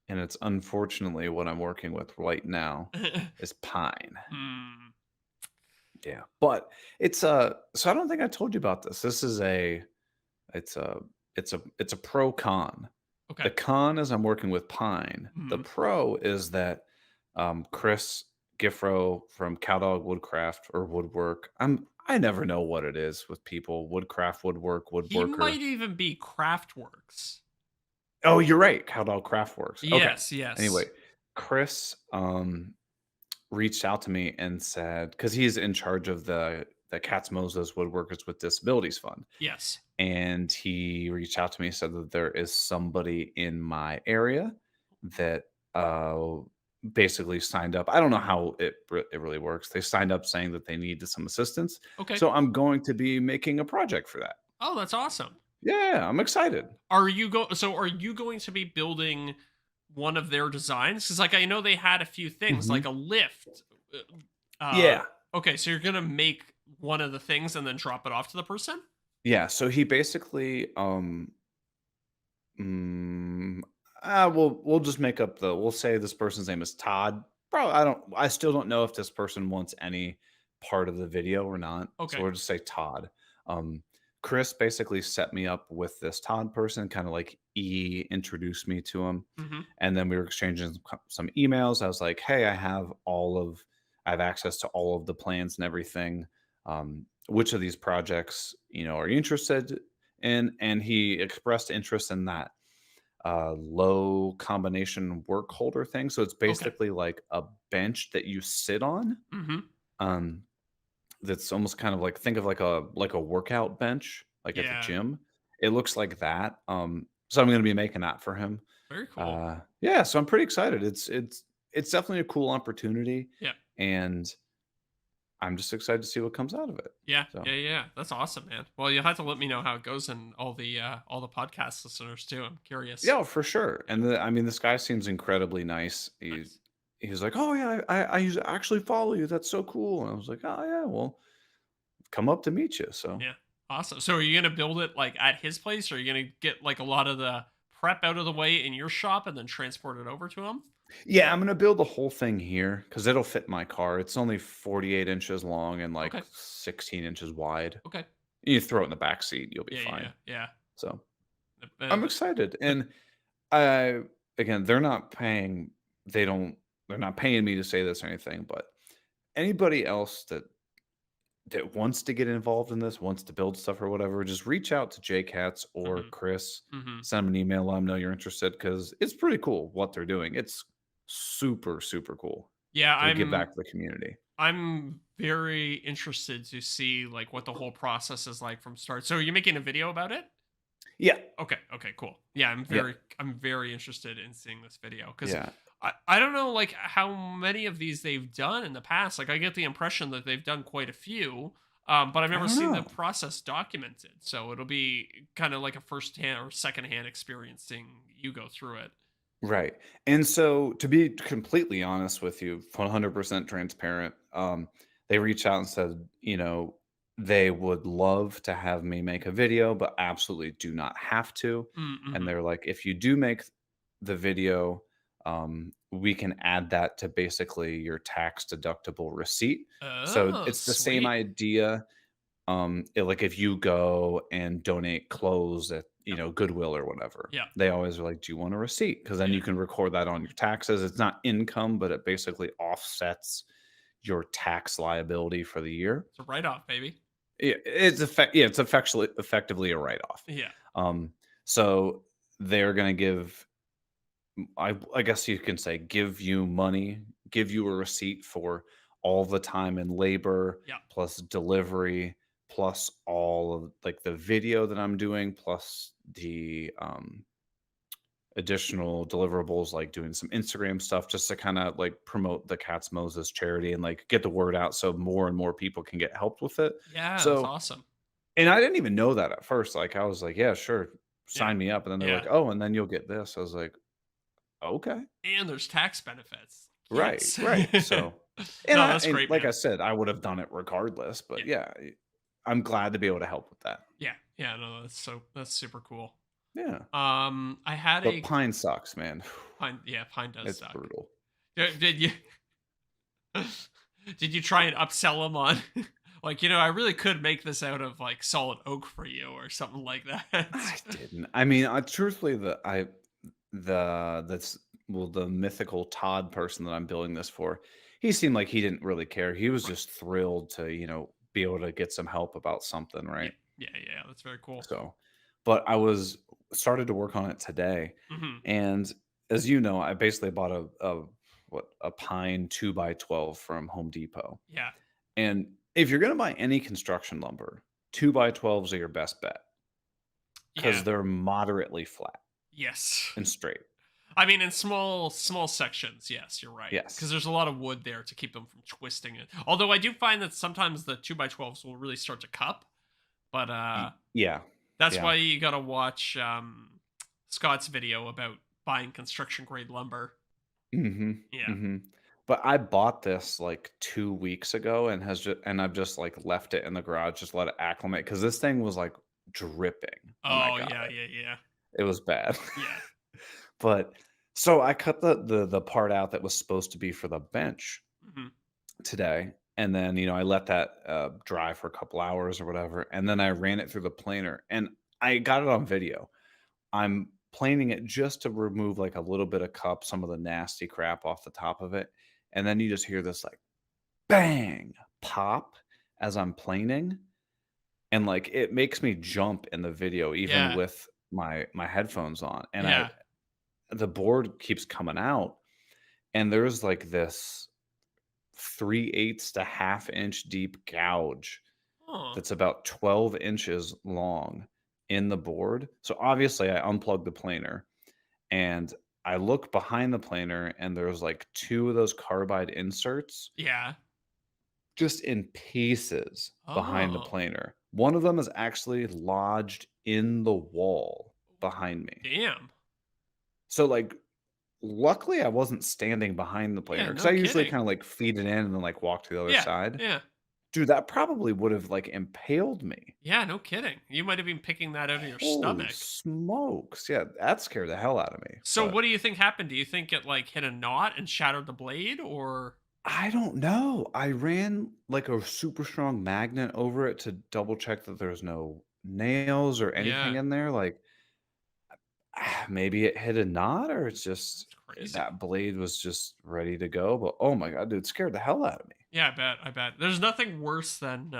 Speaker 1: and it's unfortunately what I'm working with right now, is pine.
Speaker 2: Hmm.
Speaker 1: Yeah. But it's so I don't think I told you about this. This is a it's a it's a pro con. The
Speaker 2: Okay.
Speaker 1: con is I'm working with pine. The
Speaker 2: Hmm.
Speaker 1: pro is that Chris Giffro from Cowdog Woodcraft or Woodwork. I never know what it is with people. Woodcraft, woodwork,
Speaker 2: He
Speaker 1: woodworker.
Speaker 2: might even be Craftworks.
Speaker 1: Oh, you're right. Cowdog Craftworks. Okay.
Speaker 2: Yes,
Speaker 1: Anyway,
Speaker 2: yes.
Speaker 1: Chris reached out to me and said because he's in charge of the Cats Moses Woodworkers with Disabilities Fund,
Speaker 2: Yes.
Speaker 1: and he reached out to me and said that there is somebody in my area that uh basically signed up. I don't know how it really works. They signed up saying that they needed some assistance.
Speaker 2: Okay.
Speaker 1: So I'm going to be making a project for that.
Speaker 2: Oh, that's awesome.
Speaker 1: Yeah, I'm excited.
Speaker 2: Are you going to be building one of their designs? Because like I know they had a few things like
Speaker 1: Mhm.
Speaker 2: a lift.
Speaker 1: Yeah.
Speaker 2: Okay, so you're gonna make one of the things and then drop it off to the person?
Speaker 1: Yeah, so he basically, mm, we'll just make up we'll say this person's name is Todd. Probably I still don't know if this person wants any part of the video or not. So
Speaker 2: Okay.
Speaker 1: we'll just say Todd. Um, Chris basically set me up with this Todd person, kind of like introduced me to him.
Speaker 2: Mhm.
Speaker 1: And then we were exchanging some emails. I was like, hey, I have access to all of the plans and everything. Which of these projects, are you interested in? And he expressed interest in that low combination work holder thing. So it's
Speaker 2: Okay.
Speaker 1: basically like a bench that you sit on.
Speaker 2: Mhm.
Speaker 1: Um, that's almost kind of like think of like a workout bench, like at the
Speaker 2: Yeah.
Speaker 1: gym. It looks like that. So I'm going to be making that for him.
Speaker 2: Very cool.
Speaker 1: Yeah, so I'm pretty excited. It's definitely a cool opportunity,
Speaker 2: Yeah.
Speaker 1: and I'm just excited to see what comes out of it.
Speaker 2: Yeah.
Speaker 1: So
Speaker 2: Yeah. Yeah. That's awesome, man. Well, you'll have to let me know how it goes and all the podcast listeners too. I'm curious.
Speaker 1: yeah, for sure. And I mean, this guy seems incredibly nice.
Speaker 2: Nice.
Speaker 1: He's like, "Oh yeah, actually follow you. That's so cool." And I was like, "Oh yeah, well, come up to meet you." So
Speaker 2: Yeah. Awesome. So are you gonna build it like at his place, or are you gonna get like a lot of the prep out of the way in your shop and then transport it over to him?
Speaker 1: yeah, I'm gonna build the whole thing here because it'll fit my car. It's only 48 inches long and like
Speaker 2: Okay.
Speaker 1: 16 inches wide.
Speaker 2: Okay.
Speaker 1: You throw it in the back seat, you'll be
Speaker 2: Yeah.
Speaker 1: fine.
Speaker 2: Yeah. Yeah.
Speaker 1: So
Speaker 2: Uh,
Speaker 1: I'm
Speaker 2: the,
Speaker 1: excited,
Speaker 2: the,
Speaker 1: and I again, they don't they're not paying me to say this or anything, but anybody else that wants to get involved in this, wants to build stuff or whatever, just reach out to JCats or
Speaker 2: mhm.
Speaker 1: Chris.
Speaker 2: Mhm.
Speaker 1: Send them an email, let them know you're interested because it's pretty cool what they're doing. It's super, super cool
Speaker 2: Yeah.
Speaker 1: to give back to the community.
Speaker 2: I'm very interested to see like what the whole process is like from start. So are you making a video about it?
Speaker 1: Yeah.
Speaker 2: Okay, okay, cool. Yeah,
Speaker 1: Yeah.
Speaker 2: I'm very interested in seeing this video because
Speaker 1: Yeah.
Speaker 2: I don't know like how many of these they've done in the past. Like I get the impression that they've done quite a few, but I've
Speaker 1: I
Speaker 2: never
Speaker 1: don't
Speaker 2: seen the
Speaker 1: know.
Speaker 2: process documented. So it'll be kind of like a first hand or second hand experience seeing you go through it.
Speaker 1: Right. And so to be completely honest with you, 100% transparent, they reached out and said, they would love to have me make a video, but absolutely do not have to. And
Speaker 2: Mm-hmm.
Speaker 1: they're like, if you do make the video, we can add that to basically your tax deductible receipt. So
Speaker 2: Oh,
Speaker 1: it's the same
Speaker 2: sweet.
Speaker 1: idea like if you go and donate clothes at,
Speaker 2: Yeah,
Speaker 1: Goodwill or whatever,
Speaker 2: yeah,
Speaker 1: they always are like, "Do you want a receipt?" Because then
Speaker 2: yeah.
Speaker 1: you can record that on your taxes. It's not income, but it basically offsets your tax liability for the year.
Speaker 2: It's a write off, baby.
Speaker 1: It's effectively a write-off.
Speaker 2: Yeah,
Speaker 1: Um, so they're gonna give I guess you can say give you money, give you a receipt for all the time and labor
Speaker 2: yeah.
Speaker 1: plus delivery plus all of like the video that I'm doing plus the additional deliverables like doing some Instagram stuff just to kind of like promote the Cats Moses charity and like get the word out so more and more people can get helped with it.
Speaker 2: Yeah, that's
Speaker 1: So,
Speaker 2: awesome.
Speaker 1: and I didn't even know that at first. Like I was like, yeah, sure,
Speaker 2: Yeah,
Speaker 1: sign me up. And then they're
Speaker 2: yeah.
Speaker 1: like, oh, and then you'll get this. I was like, okay.
Speaker 2: And there's tax benefits.
Speaker 1: Right,
Speaker 2: Yes.
Speaker 1: right. So,
Speaker 2: No, that's
Speaker 1: and
Speaker 2: great,
Speaker 1: like
Speaker 2: man.
Speaker 1: I said, I would have done it regardless,
Speaker 2: Yeah.
Speaker 1: but yeah, I'm glad to be able to help with that.
Speaker 2: Yeah. Yeah, no, that's super cool.
Speaker 1: Yeah.
Speaker 2: I had
Speaker 1: But
Speaker 2: a
Speaker 1: pine sucks, man.
Speaker 2: pine yeah, pine does
Speaker 1: It's
Speaker 2: suck.
Speaker 1: brutal.
Speaker 2: Did you did you try and upsell them on like, I really could make this out of like solid oak for you or something like that.
Speaker 1: I didn't. I mean, truthfully, that's well, the mythical Todd person that I'm building this for, he seemed like he didn't really care. He was
Speaker 2: Right.
Speaker 1: just thrilled to, be able to get some help about something,
Speaker 2: Yeah.
Speaker 1: right?
Speaker 2: Yeah, yeah, that's very cool.
Speaker 1: So, but I was started to work on it today,
Speaker 2: Mhm.
Speaker 1: and as you know, I basically bought a pine 2x12 from Home Depot.
Speaker 2: Yeah.
Speaker 1: And if you're gonna buy any construction lumber, 2x12s are your best bet
Speaker 2: Yeah.
Speaker 1: because they're moderately flat
Speaker 2: Yes.
Speaker 1: and straight.
Speaker 2: I mean, in small sections, yes, you're right. Because
Speaker 1: Yes.
Speaker 2: there's a lot of wood there to keep them from twisting it. Although I do find that sometimes the 2x12s will really start to cup. But
Speaker 1: Yeah.
Speaker 2: That's
Speaker 1: Yeah.
Speaker 2: why you gotta watch Scott's video about buying construction grade lumber.
Speaker 1: Mhm,
Speaker 2: Yeah.
Speaker 1: mhm. But I bought this, like, 2 weeks ago and I've just, like, left it in the garage, just let it acclimate because this thing was, like, dripping when I
Speaker 2: Oh
Speaker 1: got
Speaker 2: yeah,
Speaker 1: it.
Speaker 2: yeah, yeah.
Speaker 1: It was bad.
Speaker 2: Yeah.
Speaker 1: But so I cut the part out that was supposed to be for the bench
Speaker 2: Mhm.
Speaker 1: today, and then, I let that, dry for a couple hours or whatever, and then I ran it through the planer, and I got it on video. I'm planing it just to remove, like, a little bit of some of the nasty crap off the top of it, and then you just hear this, like, bang pop as I'm planing, and, like, it makes me jump in the video even
Speaker 2: Yeah.
Speaker 1: with my headphones on, and I
Speaker 2: Yeah.
Speaker 1: the board keeps coming out, and there's, like, this 3/8 to half-inch deep gouge
Speaker 2: Oh.
Speaker 1: that's about 12 inches long in the board. So, obviously, I unplugged the planer, and I look behind the planer, and there's, like, 2 of those carbide inserts
Speaker 2: Yeah.
Speaker 1: just in pieces behind the
Speaker 2: Oh.
Speaker 1: planer. One of them is actually lodged in the wall behind me.
Speaker 2: Damn.
Speaker 1: So, like, luckily, I wasn't standing behind the
Speaker 2: Yeah,
Speaker 1: planer because
Speaker 2: no
Speaker 1: I usually
Speaker 2: kidding.
Speaker 1: kinda, like, feed it in and then, like, walk to the other
Speaker 2: Yeah.
Speaker 1: side.
Speaker 2: Yeah.
Speaker 1: Dude, that probably would've, like, impaled me.
Speaker 2: Yeah, no kidding. You might have been picking that out of your
Speaker 1: Holy
Speaker 2: stomach.
Speaker 1: smokes. Yeah, that scared the hell out of me,
Speaker 2: So
Speaker 1: but
Speaker 2: what do you think happened? Do you think it like hit a knot and shattered the blade or
Speaker 1: I don't know. I ran, like, a super strong magnet over it to double check that there's no nails or anything
Speaker 2: yeah,
Speaker 1: in there, like, maybe it hit a knot or it's just
Speaker 2: that's crazy.
Speaker 1: that blade was just ready to go, but, oh my god, dude, it scared the hell out of me.
Speaker 2: Yeah, I bet. I bet. There's nothing worse than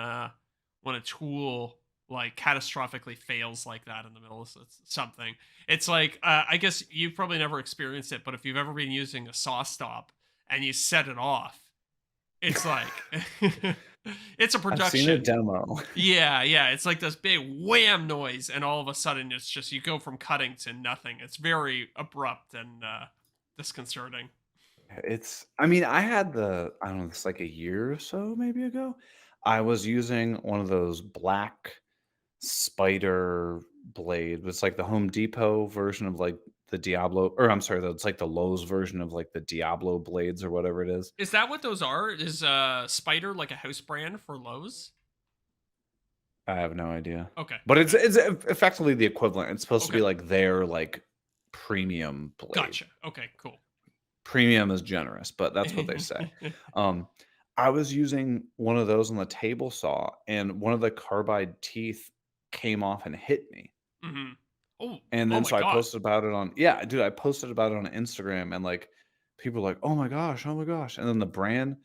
Speaker 2: when a tool like catastrophically fails like that in the middle of something. It's like I guess you've probably never experienced it, but if you've ever been using a saw stop and you set it off, it's like it's a
Speaker 1: I've seen a
Speaker 2: production.
Speaker 1: demo.
Speaker 2: Yeah, yeah. It's like this big wham noise, and all of a sudden, it's just you go from cutting to nothing. It's very abrupt and disconcerting.
Speaker 1: I mean, I don't know, it's like a year or so maybe ago. I was using one of those black spider blade. It's like the Home Depot version of like the Diablo, or I'm sorry, it's like the Lowe's version of like the Diablo blades or whatever it is.
Speaker 2: Is that what those are? Is Spider like a house brand for Lowe's?
Speaker 1: I have no idea.
Speaker 2: Okay,
Speaker 1: But
Speaker 2: okay,
Speaker 1: it's effectively the equivalent. It's supposed to
Speaker 2: okay.
Speaker 1: be like their like premium blade.
Speaker 2: Gotcha. Okay, cool.
Speaker 1: Premium is generous, but that's what they say. Um, I was using one of those on the table saw, and one of the carbide teeth came off and hit me.
Speaker 2: hmm Oh,
Speaker 1: And
Speaker 2: oh
Speaker 1: then
Speaker 2: my
Speaker 1: so I
Speaker 2: god.
Speaker 1: posted about it on yeah, dude, I posted about it on Instagram, and like people were like, "Oh my gosh, oh my gosh." And then the brand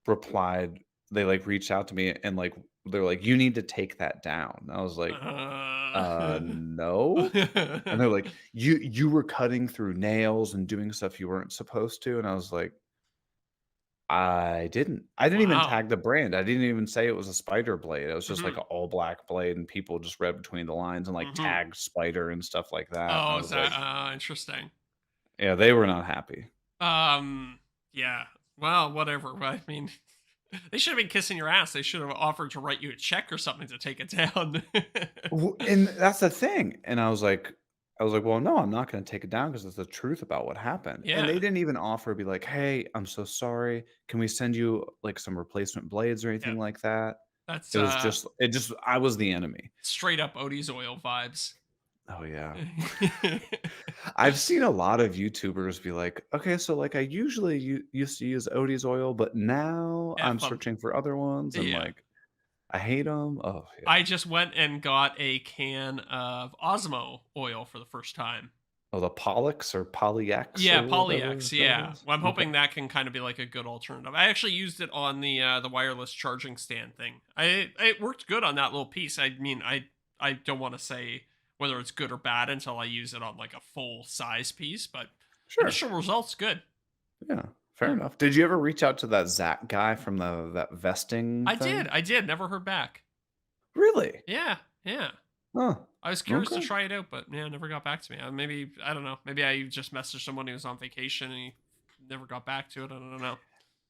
Speaker 1: replied, they like reached out to me and like they're like, "You need to take that down." And I was like,
Speaker 2: Uh,
Speaker 1: no." And they're like, "You were cutting through nails and doing stuff you weren't supposed to." And I was like, I didn't. I didn't even
Speaker 2: wow.
Speaker 1: tag the brand. I didn't even say it was a spider blade. It was just like
Speaker 2: hmm
Speaker 1: an all black blade, and people just read between the lines and like
Speaker 2: hmm
Speaker 1: tagged spider and stuff like that. And I
Speaker 2: Oh, is
Speaker 1: was
Speaker 2: that
Speaker 1: like,
Speaker 2: interesting?
Speaker 1: yeah, they were not happy.
Speaker 2: Yeah. Well, whatever. I mean, they should have been kissing your ass. They should have offered to write you a check or something to take it down.
Speaker 1: And that's the thing. And I was like, well, no, I'm not going to take it down because it's the truth about what happened. And they
Speaker 2: yeah.
Speaker 1: didn't even offer to be like, hey, I'm so sorry. Can we send you like some replacement blades or
Speaker 2: Yeah.
Speaker 1: anything like that?
Speaker 2: That's
Speaker 1: I was the enemy.
Speaker 2: straight up Odie's oil vibes.
Speaker 1: Oh yeah.
Speaker 2: yeah,
Speaker 1: I've seen a lot of YouTubers be like, okay, so like I usually used to use Odie's oil, but now I'm
Speaker 2: fun.
Speaker 1: searching for other ones and
Speaker 2: Yeah.
Speaker 1: like I hate them. Oh yeah.
Speaker 2: I just went and got a can of Osmo oil for the first time.
Speaker 1: Oh, the Pollux or Polyx
Speaker 2: Yeah,
Speaker 1: or whatever
Speaker 2: Polyx.
Speaker 1: that
Speaker 2: Yeah,
Speaker 1: is.
Speaker 2: well, I'm
Speaker 1: Okay.
Speaker 2: hoping that can kind of be like a good alternative. I actually used it on the wireless charging stand thing. It worked good on that little piece. I mean, I don't want to say whether it's good or bad until I use it on like a full size piece, but
Speaker 1: Sure.
Speaker 2: initial results good.
Speaker 1: Yeah. Fair
Speaker 2: Yeah,
Speaker 1: enough. Did you ever reach out to that Zach guy from that vesting
Speaker 2: I did.
Speaker 1: thing?
Speaker 2: I did. Never heard back.
Speaker 1: Really?
Speaker 2: Yeah, yeah.
Speaker 1: Huh.
Speaker 2: I was curious to
Speaker 1: Okay.
Speaker 2: try it out, but yeah, never got back to me. Maybe I don't know. Maybe I just messaged someone who was on vacation and he never got back to it. I don't know.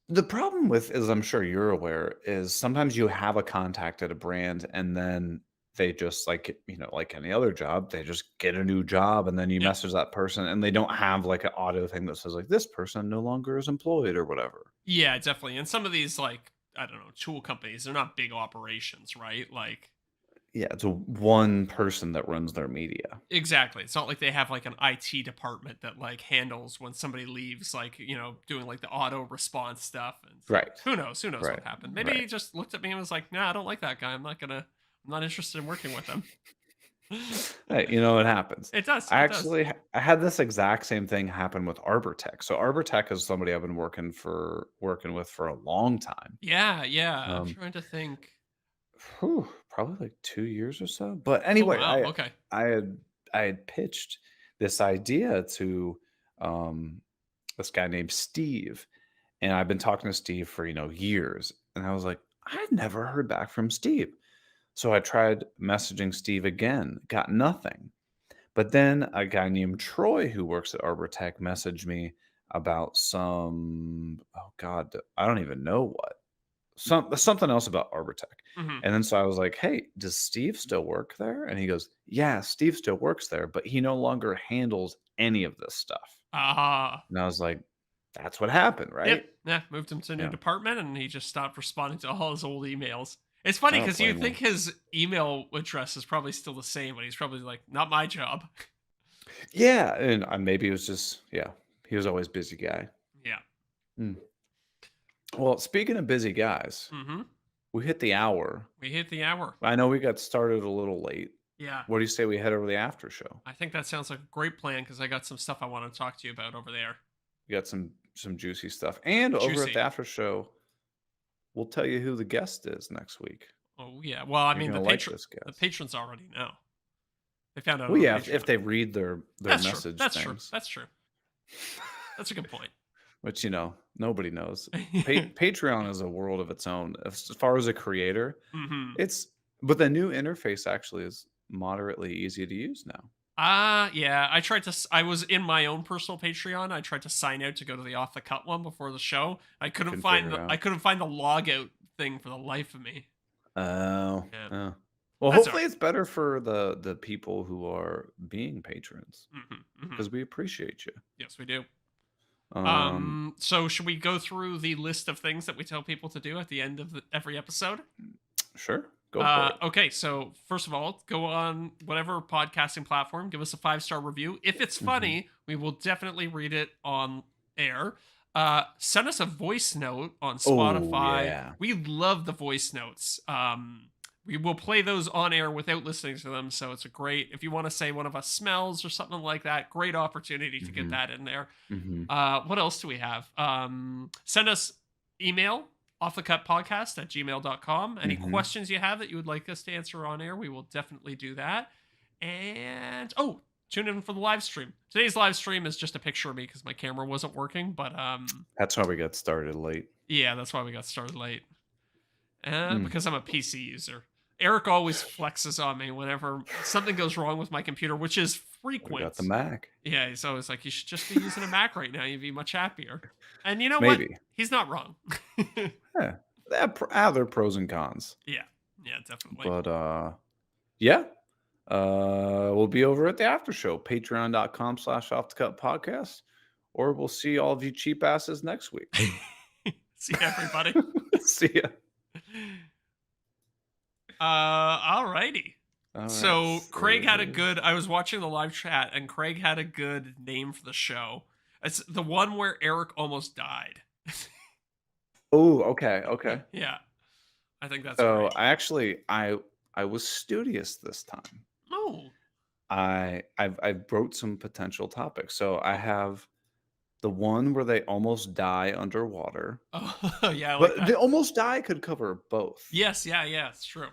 Speaker 1: The problem with, as I'm sure you're aware, is sometimes you have a contact at a brand and then they just like, like any other job, they just get a new job and then you
Speaker 2: Yeah.
Speaker 1: message that person and they don't have like an auto thing that says like this person no longer is employed or whatever.
Speaker 2: Yeah, definitely. And some of these, like, I don't know, tool companies, they're not big operations, right? Like,
Speaker 1: Yeah, it's a one person that runs their media.
Speaker 2: exactly. It's not like they have like an IT department that like handles when somebody leaves, like, doing like the auto response stuff. And it's like,
Speaker 1: Right.
Speaker 2: who knows? Who knows
Speaker 1: Right.
Speaker 2: what happened? Maybe
Speaker 1: Right.
Speaker 2: he just looked at me and was like, nah, I don't like that guy. I'm not interested in working with him.
Speaker 1: Hey, it happens.
Speaker 2: It does.
Speaker 1: I
Speaker 2: It does.
Speaker 1: actually I had this exact same thing happen with Arbor Tech. So Arbor Tech is somebody I've been working with for a long time.
Speaker 2: Yeah. Yeah. I'm
Speaker 1: Um,
Speaker 2: trying to think.
Speaker 1: probably like 2 years or so. But
Speaker 2: Oh,
Speaker 1: anyway,
Speaker 2: wow. Okay.
Speaker 1: I had I had pitched this idea to um, this guy named Steve, and I've been talking to Steve for years, and I was like, I never heard back from Steve. So I tried messaging Steve again, got nothing. But then a guy named Troy who works at Arbor Tech messaged me about some, oh God, I don't even know what. Something else about Arbor Tech.
Speaker 2: Hmm.
Speaker 1: And then so I was like, "Hey, does Steve still work there?" And he goes, "Yeah, Steve still works there, but he no longer handles any of this stuff."
Speaker 2: Ah.
Speaker 1: And I was like, "That's what happened,
Speaker 2: Yep.
Speaker 1: right?"
Speaker 2: Yeah. Moved him to a new
Speaker 1: Yeah.
Speaker 2: department and he just stopped responding to all his old emails. It's funny
Speaker 1: I don't
Speaker 2: because you
Speaker 1: blame
Speaker 2: think
Speaker 1: him.
Speaker 2: his email address is probably still the same, but he's probably like, not my job.
Speaker 1: Yeah, and maybe it was just he was always busy guy.
Speaker 2: Yeah.
Speaker 1: Mm. Well, speaking of busy guys,
Speaker 2: Hmm.
Speaker 1: we hit the hour.
Speaker 2: We hit the hour.
Speaker 1: I know we got started a little late.
Speaker 2: Yeah.
Speaker 1: What do you say we head over the after show?
Speaker 2: I think that sounds like a great plan because I got some stuff I want to talk to you about over there.
Speaker 1: We got some juicy stuff. And over at the
Speaker 2: Juicy.
Speaker 1: after show, we'll tell you who the guest is next week.
Speaker 2: Oh yeah. Well, I
Speaker 1: You're
Speaker 2: mean
Speaker 1: gonna like this
Speaker 2: the
Speaker 1: guest.
Speaker 2: patrons already know. They found out
Speaker 1: Well,
Speaker 2: on
Speaker 1: yeah, if
Speaker 2: Patreon.
Speaker 1: they read their
Speaker 2: That's true.
Speaker 1: message
Speaker 2: That's true.
Speaker 1: things,
Speaker 2: That's true. That's a good point.
Speaker 1: which nobody knows. Patreon is a world of its own. As far as a creator,
Speaker 2: Hmm.
Speaker 1: it's but the new interface actually is moderately easy to use now.
Speaker 2: Yeah. I was in my own personal Patreon. I tried to sign out to go to the off the cut one before the show.
Speaker 1: Couldn't figure it
Speaker 2: I
Speaker 1: out.
Speaker 2: couldn't find the logout thing for the life of me.
Speaker 1: Oh,
Speaker 2: Yeah.
Speaker 1: oh. Well,
Speaker 2: That's all
Speaker 1: hopefully it's better for the people who are being patrons
Speaker 2: right.
Speaker 1: because we appreciate you.
Speaker 2: Yes, we do.
Speaker 1: Um,
Speaker 2: So should we go through the list of things that we tell people to do at the end of every episode?
Speaker 1: sure, go for it.
Speaker 2: Okay, so first of all, go on whatever podcasting platform, give us a 5-star review. If it's
Speaker 1: Mhm.
Speaker 2: funny, we will definitely read it on air. Send us a voice note on
Speaker 1: Oh
Speaker 2: Spotify.
Speaker 1: yeah.
Speaker 2: We love the voice notes. We will play those on air without listening to them. So it's a great, if you want to say one of us smells or something like that, great opportunity to get
Speaker 1: Mhm.
Speaker 2: that in there.
Speaker 1: Mhm.
Speaker 2: What else do we have? Send us email offthecutpodcast@gmail.com. Any
Speaker 1: Mhm.
Speaker 2: questions you have that you would like us to answer on air, we will definitely do that. And tune in for the live stream. Today's live stream is just a picture of me because my camera wasn't working. But
Speaker 1: That's why we got started late.
Speaker 2: yeah, that's why we got started late.
Speaker 1: Mm.
Speaker 2: Because I'm a PC user. Eric always flexes on me whenever something goes wrong with my computer, which is
Speaker 1: We got
Speaker 2: frequent.
Speaker 1: the Mac.
Speaker 2: Yeah, he's always like, you should just be using a Mac right now. You'd be much happier. And you know what?
Speaker 1: Maybe.
Speaker 2: He's not wrong.
Speaker 1: Yeah. There are pros and cons.
Speaker 2: Yeah. Yeah, definitely.
Speaker 1: But yeah. We'll be over at the after show, patreon.com/off the cut podcast. Or we'll see all of you cheap asses next week.
Speaker 2: See everybody.
Speaker 1: See ya.
Speaker 2: Alrighty.
Speaker 1: All right.
Speaker 2: So Craig had a
Speaker 1: So
Speaker 2: good. I was watching the live chat, and Craig had a good name for the show. It's the one where Eric almost died.
Speaker 1: oh, okay, okay.
Speaker 2: Yeah, I think that's
Speaker 1: So
Speaker 2: great.
Speaker 1: I was studious this time.
Speaker 2: Oh,
Speaker 1: I wrote some potential topics. So I have the one where they almost die underwater.
Speaker 2: oh, yeah, I like
Speaker 1: But the
Speaker 2: that.
Speaker 1: almost die could cover both.
Speaker 2: Yes, yeah, yeah, it's true.